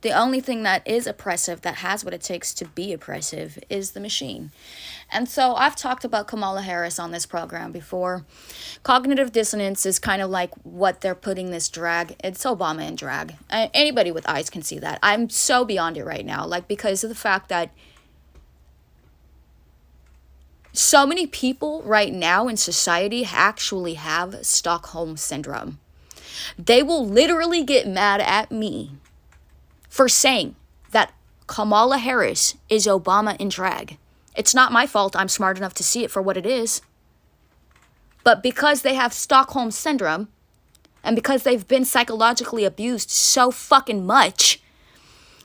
The only thing that is oppressive, that has what it takes to be oppressive, is the machine. And so I've talked about Kamala Harris on this program before. Cognitive dissonance is kind of like what they're putting this drag. It's Obama in drag. Anybody with eyes can see that. I'm so beyond it right now. Like, because of the fact that so many people right now in society actually have Stockholm Syndrome. They will literally get mad at me for saying that Kamala Harris is Obama in drag. It's not my fault. I'm smart enough to see it for what it is. But because they have Stockholm Syndrome, and because they've been psychologically abused so fucking much,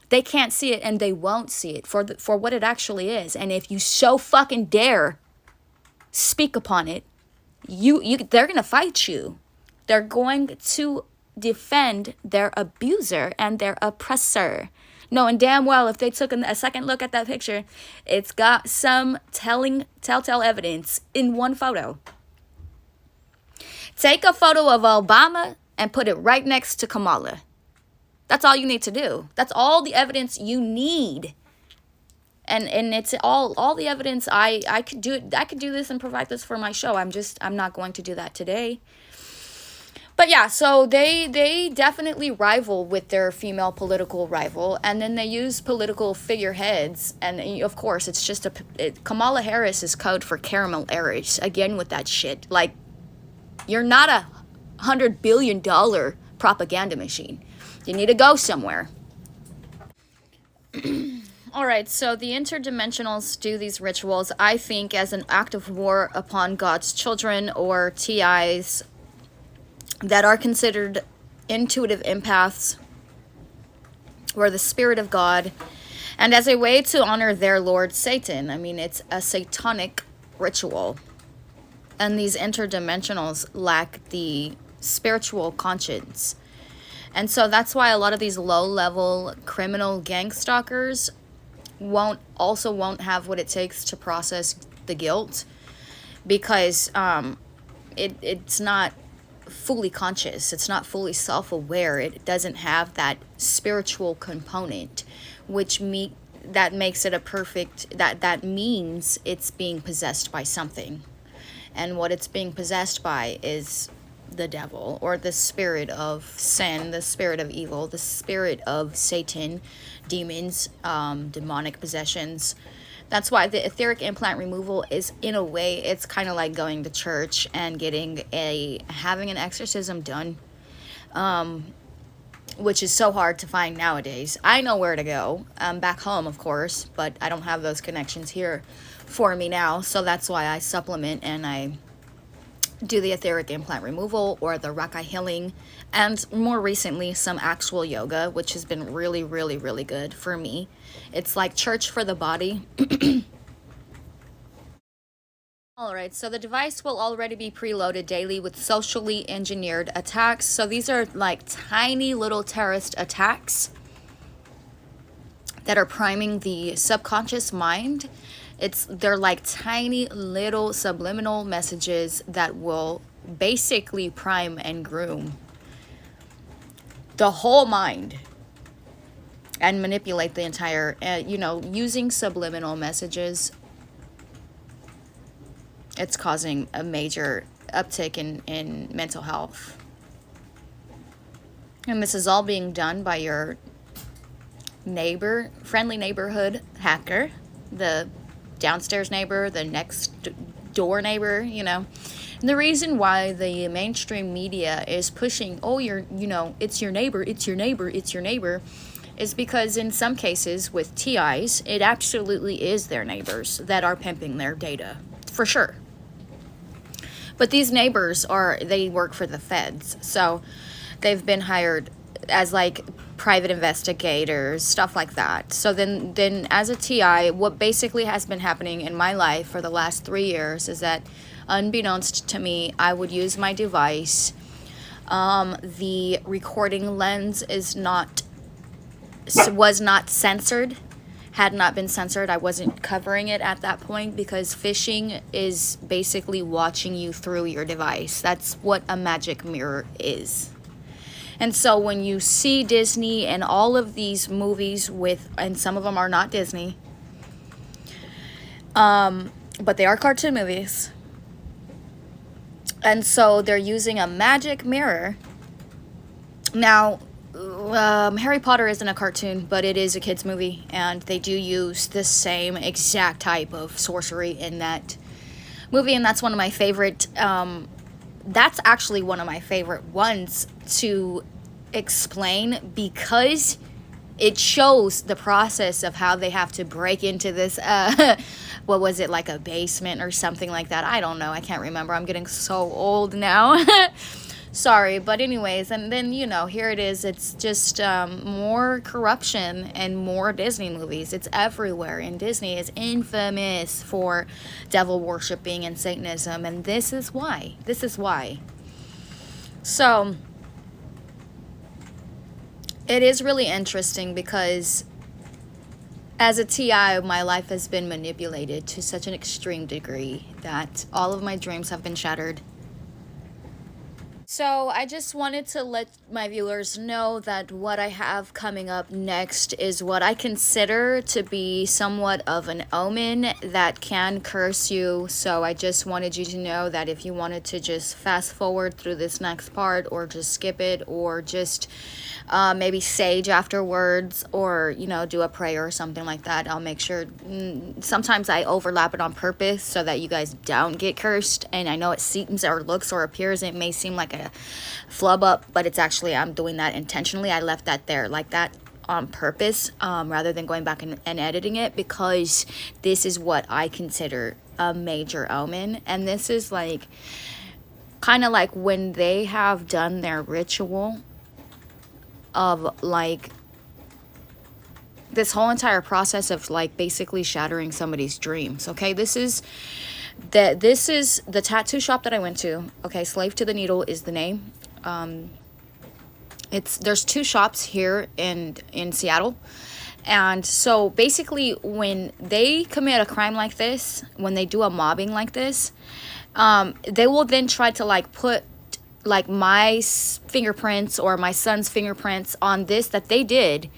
they can't see it, and they won't see it for what it actually is. And if you so fucking dare speak upon it, they're going to fight you. They're going to defend their abuser and their oppressor. Knowing damn well if they took a second look at that picture, it's got some telltale evidence in one photo. Take a photo of Obama and put it right next to Kamala. That's all you need to do. That's all the evidence you need. And it's all the evidence. I could do this and provide this for my show. I'm not going to do that today. But yeah, so they definitely rival with their female political rival, and then they use political figureheads, and of course it's just Kamala Harris is code for caramel errors, again with that shit. Like, you're not $100 billion propaganda machine. You need to go somewhere. Alright, so the interdimensionals do these rituals, I think, as an act of war upon God's children, or TIs, that are considered intuitive empaths, or the spirit of God, and as a way to honor their lord Satan. I mean, it's a satanic ritual, and these interdimensionals lack the spiritual conscience, and so that's why a lot of these low-level criminal gang stalkers won't have what it takes to process the guilt, because it's not fully conscious, it's not fully self-aware, it doesn't have that spiritual component, that makes it a perfect, that means it's being possessed by something, and what it's being possessed by is the devil, or the spirit of sin, the spirit of evil, the spirit of Satan, demons, demonic possessions. That's why the etheric implant removal is, in a way, it's kind of like going to church and having an exorcism done, which is so hard to find nowadays. I know where to go, back home, of course, but I don't have those connections here for me now, so that's why I supplement and I do the etheric implant removal, or the Reiki healing, and more recently some actual yoga, which has been really, really, really good for me. It's like church for the body. Alright, so the device will already be preloaded daily with socially engineered attacks. So these are like tiny little terrorist attacks that are priming the subconscious mind. They're like tiny little subliminal messages that will basically prime and groom the whole mind and manipulate the entire, using subliminal messages. It's causing a major uptick in mental health. And this is all being done by your friendly neighborhood hacker, the downstairs neighbor, the next door neighbor, And the reason why the mainstream media is pushing, it's your neighbor, it's your neighbor, it's your neighbor, is because in some cases with TIs, it absolutely is their neighbors that are pimping their data, for sure. But these neighbors they work for the feds, so they've been hired as like private investigators, stuff like that. So then as a TI, what basically has been happening in my life for the last 3 years is that, unbeknownst to me, I would use my device. The recording lens was not censored, had not been censored. I wasn't covering it at that point, because phishing is basically watching you through your device. That's what a magic mirror is. And so when you see Disney and all of these movies with, and some of them are not Disney, but they are cartoon movies. And so they're using a magic mirror. Now, Harry Potter isn't a cartoon, but it is a kids movie, and they do use the same exact type of sorcery in that movie, and that's one of my favorite, that's actually one of my favorite ones to explain, because it shows the process of how they have to break into this, what was it, like a basement or something like that? I don't know. I can't remember. I'm getting so old now. Sorry. But anyways, and then, you know, here it is. It's just more corruption and more Disney movies. It's everywhere. And Disney is infamous for devil worshiping and Satanism. And this is why. This is why. So it is really interesting because as a TI, my life has been manipulated to such an extreme degree that all of my dreams have been shattered. So I just wanted to let my viewers know that what I have coming up next is what I consider to be somewhat of an omen that can curse you. So I just wanted you to know that if you wanted to just fast forward through this next part, or just skip it, or just maybe sage afterwards, or, you know, do a prayer or something like that, I'll make sure. Sometimes I overlap it on purpose so that you guys don't get cursed. And I know it seems or looks or appears, it may seem like a flub up, but it's actually, I'm doing that intentionally. I left that there like that on purpose, rather than going back and editing it, because this is what I consider a major omen. And this is like kind of like when they have done their ritual of like this whole entire process of like basically shattering somebody's dreams. Okay, this is the tattoo shop that I went to. Okay, Slave to the Needle is the name. There's two shops here in Seattle. And so basically when they commit a crime like this, when they do a mobbing like this, they will then try to like put like my fingerprints or my son's fingerprints on this that they did,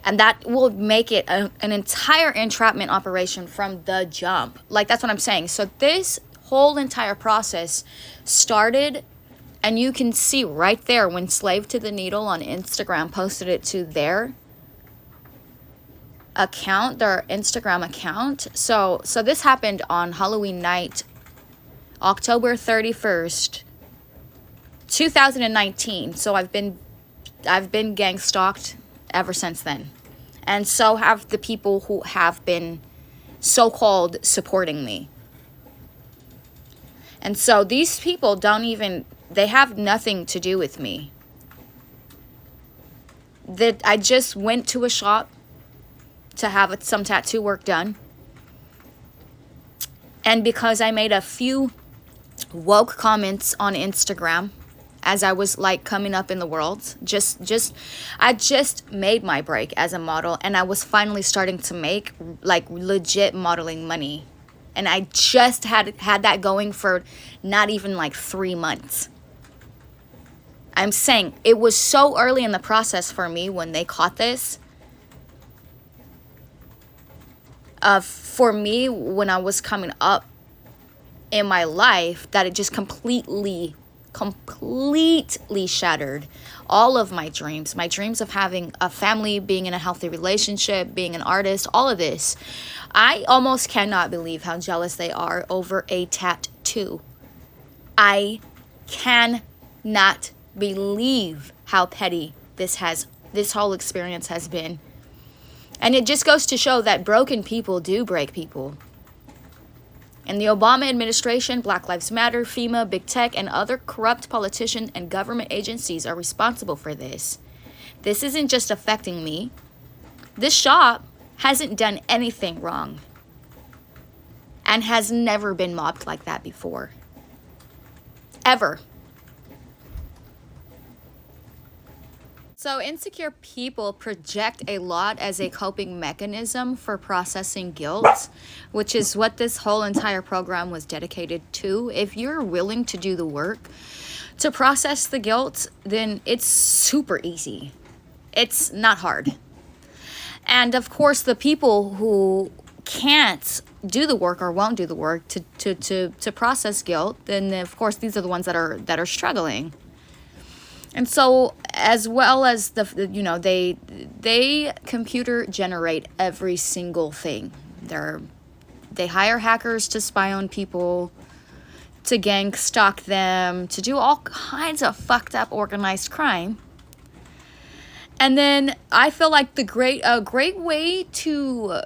and that will make it an entire entrapment operation from the jump. Like, that's what I'm saying. So this whole entire process started, and you can see right there when Slave to the Needle on Instagram posted it to their account, their Instagram account. So this happened on Halloween night, October 31st, 2019. So I've been gang stalked ever since then, and so have the people who have been so-called supporting me. And so these people they have nothing to do with me. That I just went to a shop to have some tattoo work done, and because I made a few woke comments on Instagram as I was like coming up in the world, I just made my break as a model, and I was finally starting to make like legit modeling money. And I just had that going for not even like 3 months. I'm saying it was so early in the process for me when they caught this. For me, when I was coming up in my life, that it just completely shattered all of my dreams of having a family, being in a healthy relationship, being an artist, all of this. I almost cannot believe how jealous they are over a tattoo. I cannot believe how petty this whole experience has been. And it just goes to show that broken people do break people. And the Obama administration, Black Lives Matter, FEMA, Big Tech, and other corrupt politicians and government agencies are responsible for this. This isn't just affecting me. This shop hasn't done anything wrong and has never been mobbed like that before. Ever. So insecure people project a lot as a coping mechanism for processing guilt, which is what this whole entire program was dedicated to. If you're willing to do the work to process the guilt, then it's super easy. It's not hard. And of course, the people who can't do the work or won't do the work to process guilt, then of course these are the ones that are struggling. And so, as well as they computer generate every single thing. They hire hackers to spy on people, to gang stalk them, to do all kinds of fucked up organized crime. And then I feel like a great way to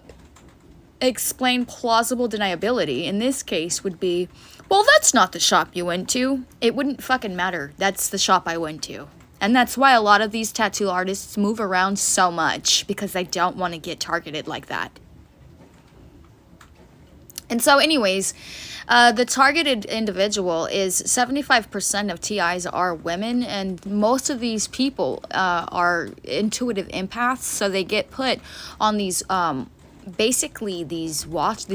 explain plausible deniability in this case would be, well, that's not the shop you went to. It wouldn't fucking matter. That's the shop I went to. And that's why a lot of these tattoo artists move around so much, because they don't want to get targeted like that. And so anyways, the targeted individual is 75% of TIs are women, and most of these people are intuitive empaths, so they get put on these basically these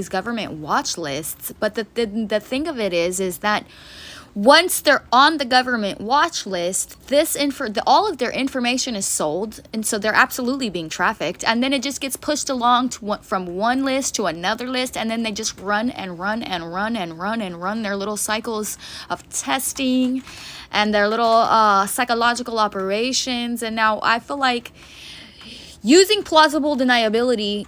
government watch lists. But the thing of it is that once they're on the government watch list, all of their information is sold, and so they're absolutely being trafficked. And then it just gets pushed along from one list to another list, and then they just run their little cycles of testing and their little psychological operations. And now I feel like using plausible deniability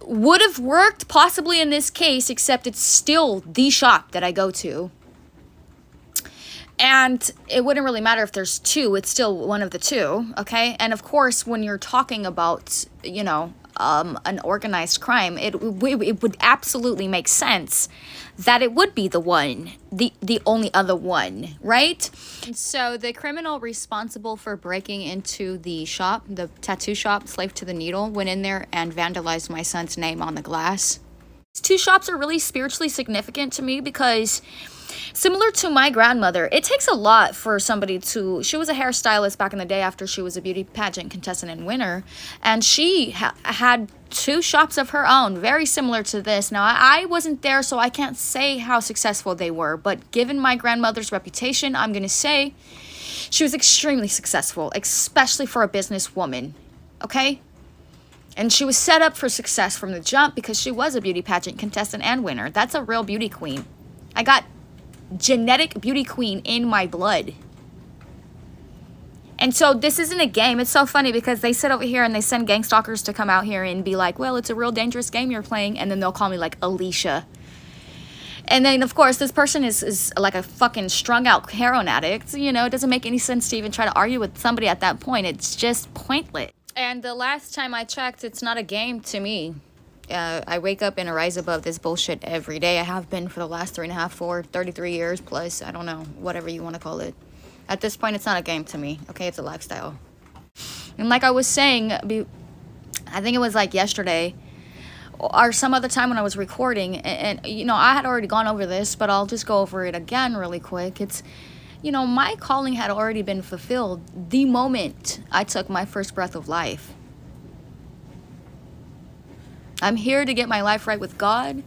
would have worked possibly in this case, except it's still the shop that I go to. And it wouldn't really matter if there's two, it's still one of the two, okay? And of course, when you're talking about, an organized crime, it would absolutely make sense that it would be the only other one, right? So the criminal responsible for breaking into the shop, the tattoo shop, Slave to the Needle, went in there and vandalized my son's name on the glass. These two shops are really spiritually significant to me because, similar to my grandmother, it takes a lot for somebody she was a hairstylist back in the day after she was a beauty pageant contestant and winner. And she had two shops of her own, very similar to this. Now, I wasn't there, so I can't say how successful they were. But given my grandmother's reputation, I'm going to say she was extremely successful, especially for a businesswoman, okay? And she was set up for success from the jump because she was a beauty pageant contestant and winner. That's a real beauty queen. I got genetic beauty queen in my blood. And so this isn't a game. It's so funny because they sit over here and they send gang stalkers to come out here and be like, well, it's a real dangerous game you're playing. And then they'll call me like Alicia. And then, of course, this person is like a fucking strung out heroin addict. It doesn't make any sense to even try to argue with somebody at that point. It's just pointless. And the last time I checked, it's not a game to me. I wake up and rise above this bullshit every day. I have been for the last 33 years plus. I don't know, whatever you want to call it. At this point, it's not a game to me. Okay, it's a lifestyle. And like I was saying, I think it was like yesterday or some other time when I was recording, and I had already gone over this, but I'll just go over it again really quick. It's, my calling had already been fulfilled the moment I took my first breath of life. I'm here to get my life right with God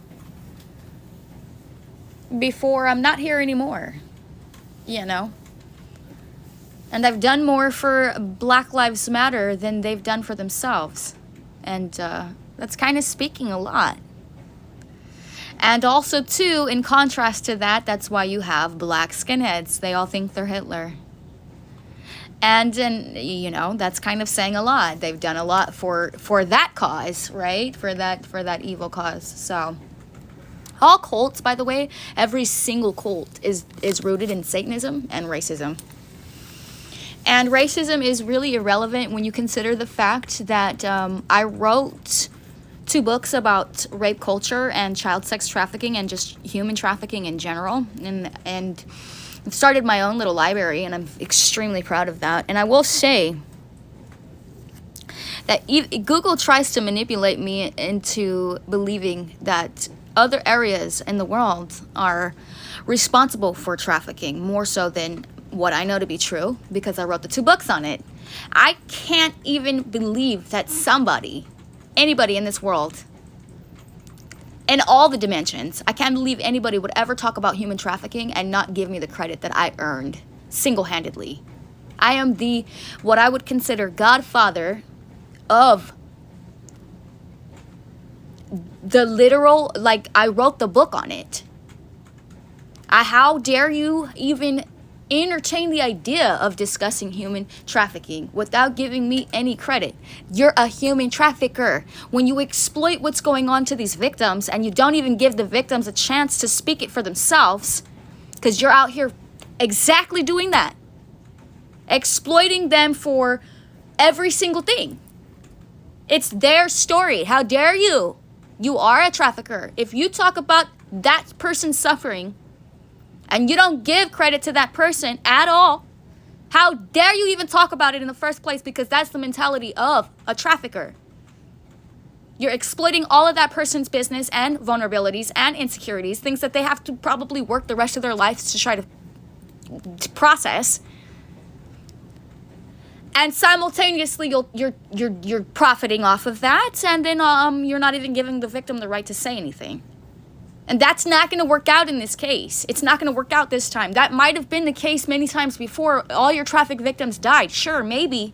before I'm not here anymore, And I've done more for Black Lives Matter than they've done for themselves. And that's kind of speaking a lot. And also, too, in contrast to that, that's why you have black skinheads. They all think they're Hitler. And that's kind of saying a lot. They've done a lot for that cause, right? For that evil cause. So, all cults, by the way, every single cult is rooted in Satanism and racism. And racism is really irrelevant when you consider the fact that I wrote 2 books about rape culture and child sex trafficking and just human trafficking in general. And I've started my own little library, and I'm extremely proud of that. And I will say that Google tries to manipulate me into believing that other areas in the world are responsible for trafficking more so than what I know to be true, because I wrote the 2 books on it. I can't even believe that anybody in this world, in all the dimensions. I can't believe anybody would ever talk about human trafficking and not give me the credit that I earned single-handedly. I am what I would consider godfather of the literal, like, I wrote the book on it. How dare you even entertain the idea of discussing human trafficking without giving me any credit? You're a human trafficker. When you exploit what's going on to these victims and you don't even give the victims a chance to speak it for themselves, because you're out here exactly doing that, exploiting them for every single thing. It's their story. How dare you? You are a trafficker. If you talk about that person's suffering and you don't give credit to that person at all, how dare you even talk about it in the first place? Because that's the mentality of a trafficker. You're exploiting all of that person's business and vulnerabilities and insecurities, things that they have to probably work the rest of their lives to try to process. And simultaneously, you're profiting off of that, and then you're not even giving the victim the right to say anything. And that's not going to work out in this case. It's not going to work out this time. That might have been the case many times before. All your traffic victims died. Sure, maybe.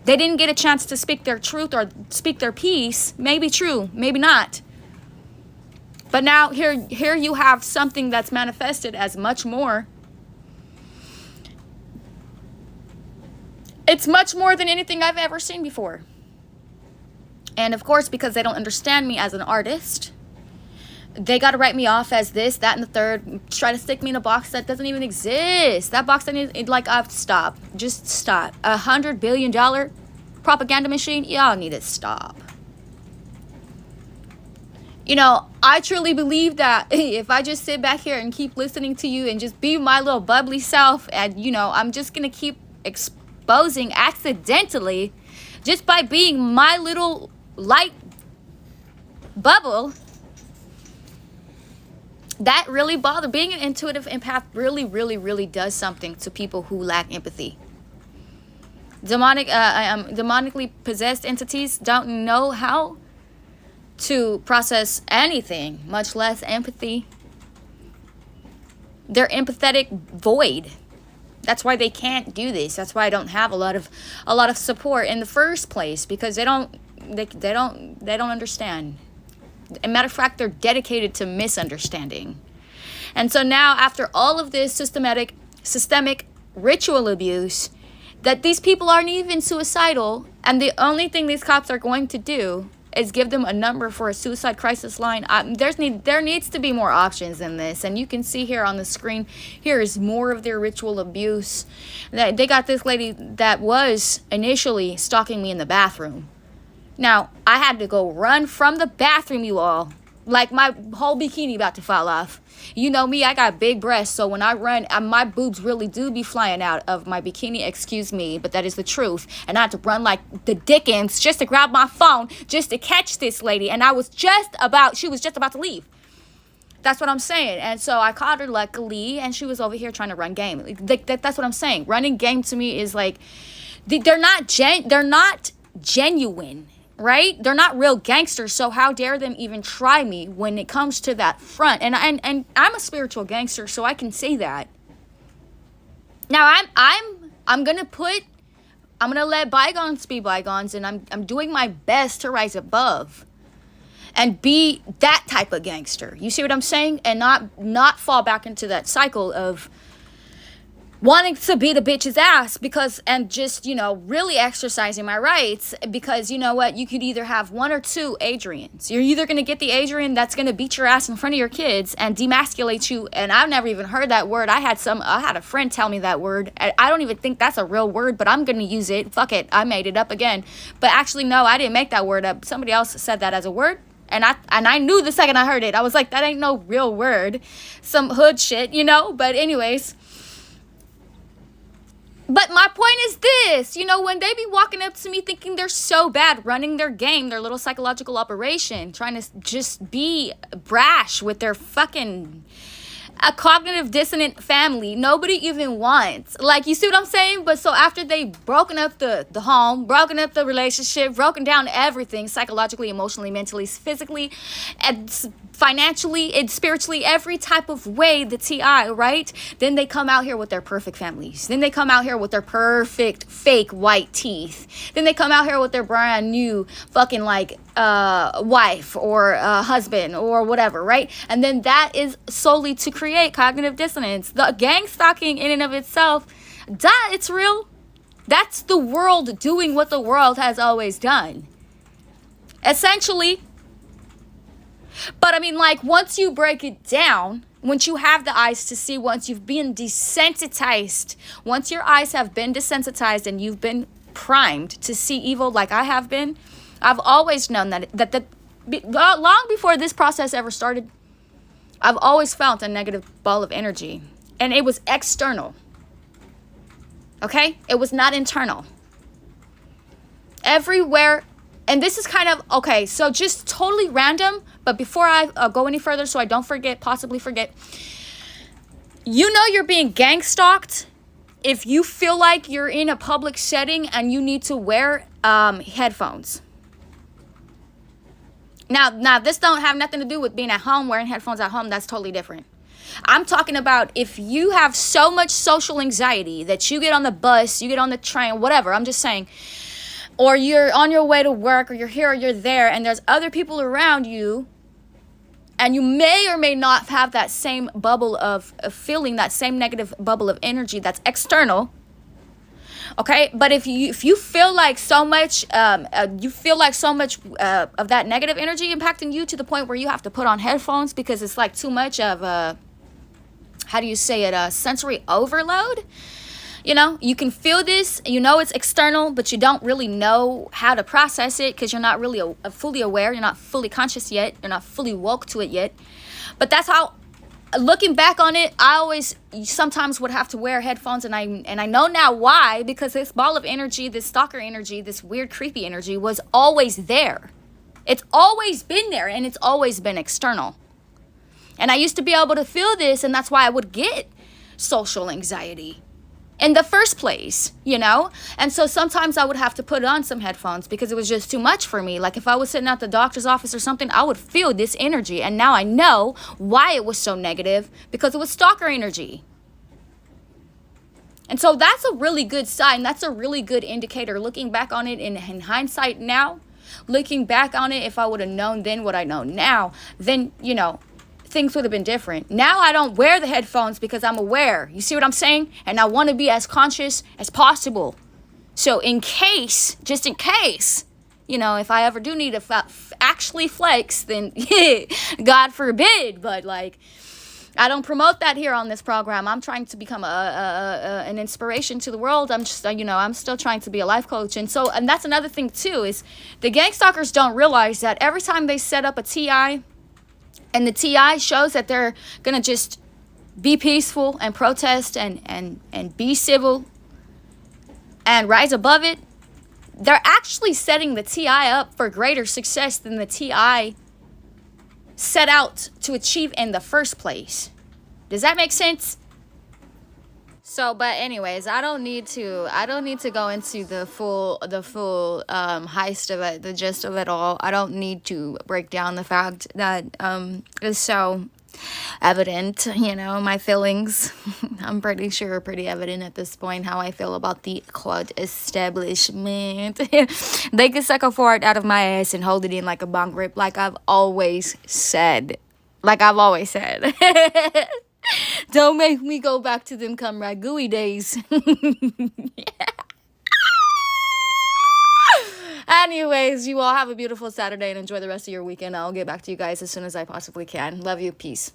They didn't get a chance to speak their truth or speak their piece. Maybe true, maybe not. But now here you have something that's manifested as much more. It's much more than anything I've ever seen before. And of course, because they don't understand me as an artist, they got to write me off as this, that, and the third. Try to stick me in a box that doesn't even exist. That box that is like, I've stopped. Just stop. $100 billion propaganda machine. Y'all need to stop. You know, I truly believe that if I just sit back here and keep listening to you and just be my little bubbly self, and, you know, I'm just going to keep exposing accidentally just by being my little light bubble, that really bothers. Being an intuitive empath really does something to people who lack empathy. Demonically possessed entities don't know how to process anything, much less empathy. They're empathetic void. That's why they can't do this. That's why I don't have a lot of support in the first place, because they don't understand. As a matter of fact, they're dedicated to misunderstanding. And so now, after all of this systemic ritual abuse, that these people aren't even suicidal, and the only thing these cops are going to do is give them a number for a suicide crisis line. There needs to be more options than this. And you can see here on the screen, here is more of their ritual abuse. They got this lady that was initially stalking me in the bathroom. Now, I had to go run from the bathroom, you all. Like my whole bikini about to fall off. You know me, I got big breasts, so when I run, my boobs really do be flying out of my bikini, excuse me, but that is the truth. And I had to run like the Dickens just to grab my phone, just to catch this lady, and she was just about to leave. That's what I'm saying. And so I caught her luckily, and she was over here trying to run game. That's what I'm saying. Running game to me is like, they're not genuine. Right? They're not real gangsters, so how dare them even try me when it comes to that front? And I'm a spiritual gangster, so I can say that. Now I'm gonna let bygones be bygones, and I'm doing my best to rise above and be that type of gangster. You see what I'm saying? And not fall back into that cycle of wanting to beat a bitch's ass and just, you know, really exercising my rights, because you know what, you could either have one or two Adriennes. You're either going to get the Adrienne that's going to beat your ass in front of your kids and demasculate you, and I've never even heard that word. I had a friend tell me that word. I don't even think that's a real word, but I'm going to use it. Fuck it, I made it up again. But actually, no, I didn't make that word up. Somebody else said that as a word. And I knew the second I heard it. I was like, that ain't no real word. Some hood shit, you know? But anyways, but my point is this, you know, when they be walking up to me thinking they're so bad, running their game, their little psychological operation, trying to just be brash with their fucking a cognitive dissonant family nobody even wants. Like, you see what I'm saying? But so after they've broken up the home, broken up the relationship, broken down everything, psychologically, emotionally, mentally, physically, and financially and spiritually, every type of way, the TI, right? Then they come out here with their perfect families. Then they come out here with their perfect fake white teeth. Then they come out here with their brand new fucking like wife or husband or whatever, right? And then that is solely to create cognitive dissonance. The gang stalking in and of itself, it's real. That's the world doing what the world has always done, essentially. But I mean, like, once you break it down, once you have the eyes to see, once you've been desensitized, once your eyes have been desensitized and you've been primed to see evil like I have been, I've always known that long before this process ever started, I've always felt a negative ball of energy. And it was external. Okay? It was not internal. Everywhere. And this is kind of, okay, so just totally random. But before I go any further, so I don't possibly forget. You know you're being gang stalked if you feel like you're in a public setting and you need to wear headphones. Now, this don't have nothing to do with being at home, wearing headphones at home. That's totally different. I'm talking about if you have so much social anxiety that you get on the bus, you get on the train, whatever. I'm just saying. Or you're on your way to work, or you're here or you're there, and there's other people around you, and you may or may not have that same bubble of feeling, that same negative bubble of energy that's external. Okay, but if you feel like so much, of that negative energy impacting you to the point where you have to put on headphones because it's like too much of a, how do you say it, a sensory overload. You know, you can feel this, you know it's external, but you don't really know how to process it because you're not really fully aware, you're not fully conscious yet, you're not fully woke to it yet. But that's how, looking back on it, I always sometimes would have to wear headphones, and I know now why, because this ball of energy, this stalker energy, this weird creepy energy was always there. It's always been there, and it's always been external. And I used to be able to feel this, and that's why I would get social anxiety in the first place, you know? And so sometimes I would have to put on some headphones because it was just too much for me. Like if I was sitting at the doctor's office or something, I would feel this energy. And now I know why it was so negative, because it was stalker energy. And so that's a really good sign. That's a really good indicator. Looking back on it in hindsight now, looking back on it, if I would have known then what I know now, then, you know, things would have been different. Now I don't wear the headphones because I'm aware. You see what I'm saying? And I want to be as conscious as possible. So just in case, you know, if I ever do need to actually flex, then God forbid. But like, I don't promote that here on this program. I'm trying to become an inspiration to the world. I'm just, you know, I'm still trying to be a life coach. And that's another thing too, is the gang stalkers don't realize that every time they set up a TI, and the TI shows that they're going to just be peaceful and protest and be civil and rise above it, they're actually setting the TI up for greater success than the TI set out to achieve in the first place. Does that make sense? So, but anyways, I don't need to go into the full heist of it, the gist of it all. I don't need to break down the fact that is so evident, you know, my feelings. I'm pretty sure pretty evident at this point how I feel about the quote establishment. They can suck a fart out of my ass and hold it in like a bong rip, like I've always said. Don't make me go back to them Comrade Gooey days. Anyways, you all have a beautiful Saturday and enjoy the rest of your weekend. I'll get back to you guys as soon as I possibly can. Love you. Peace.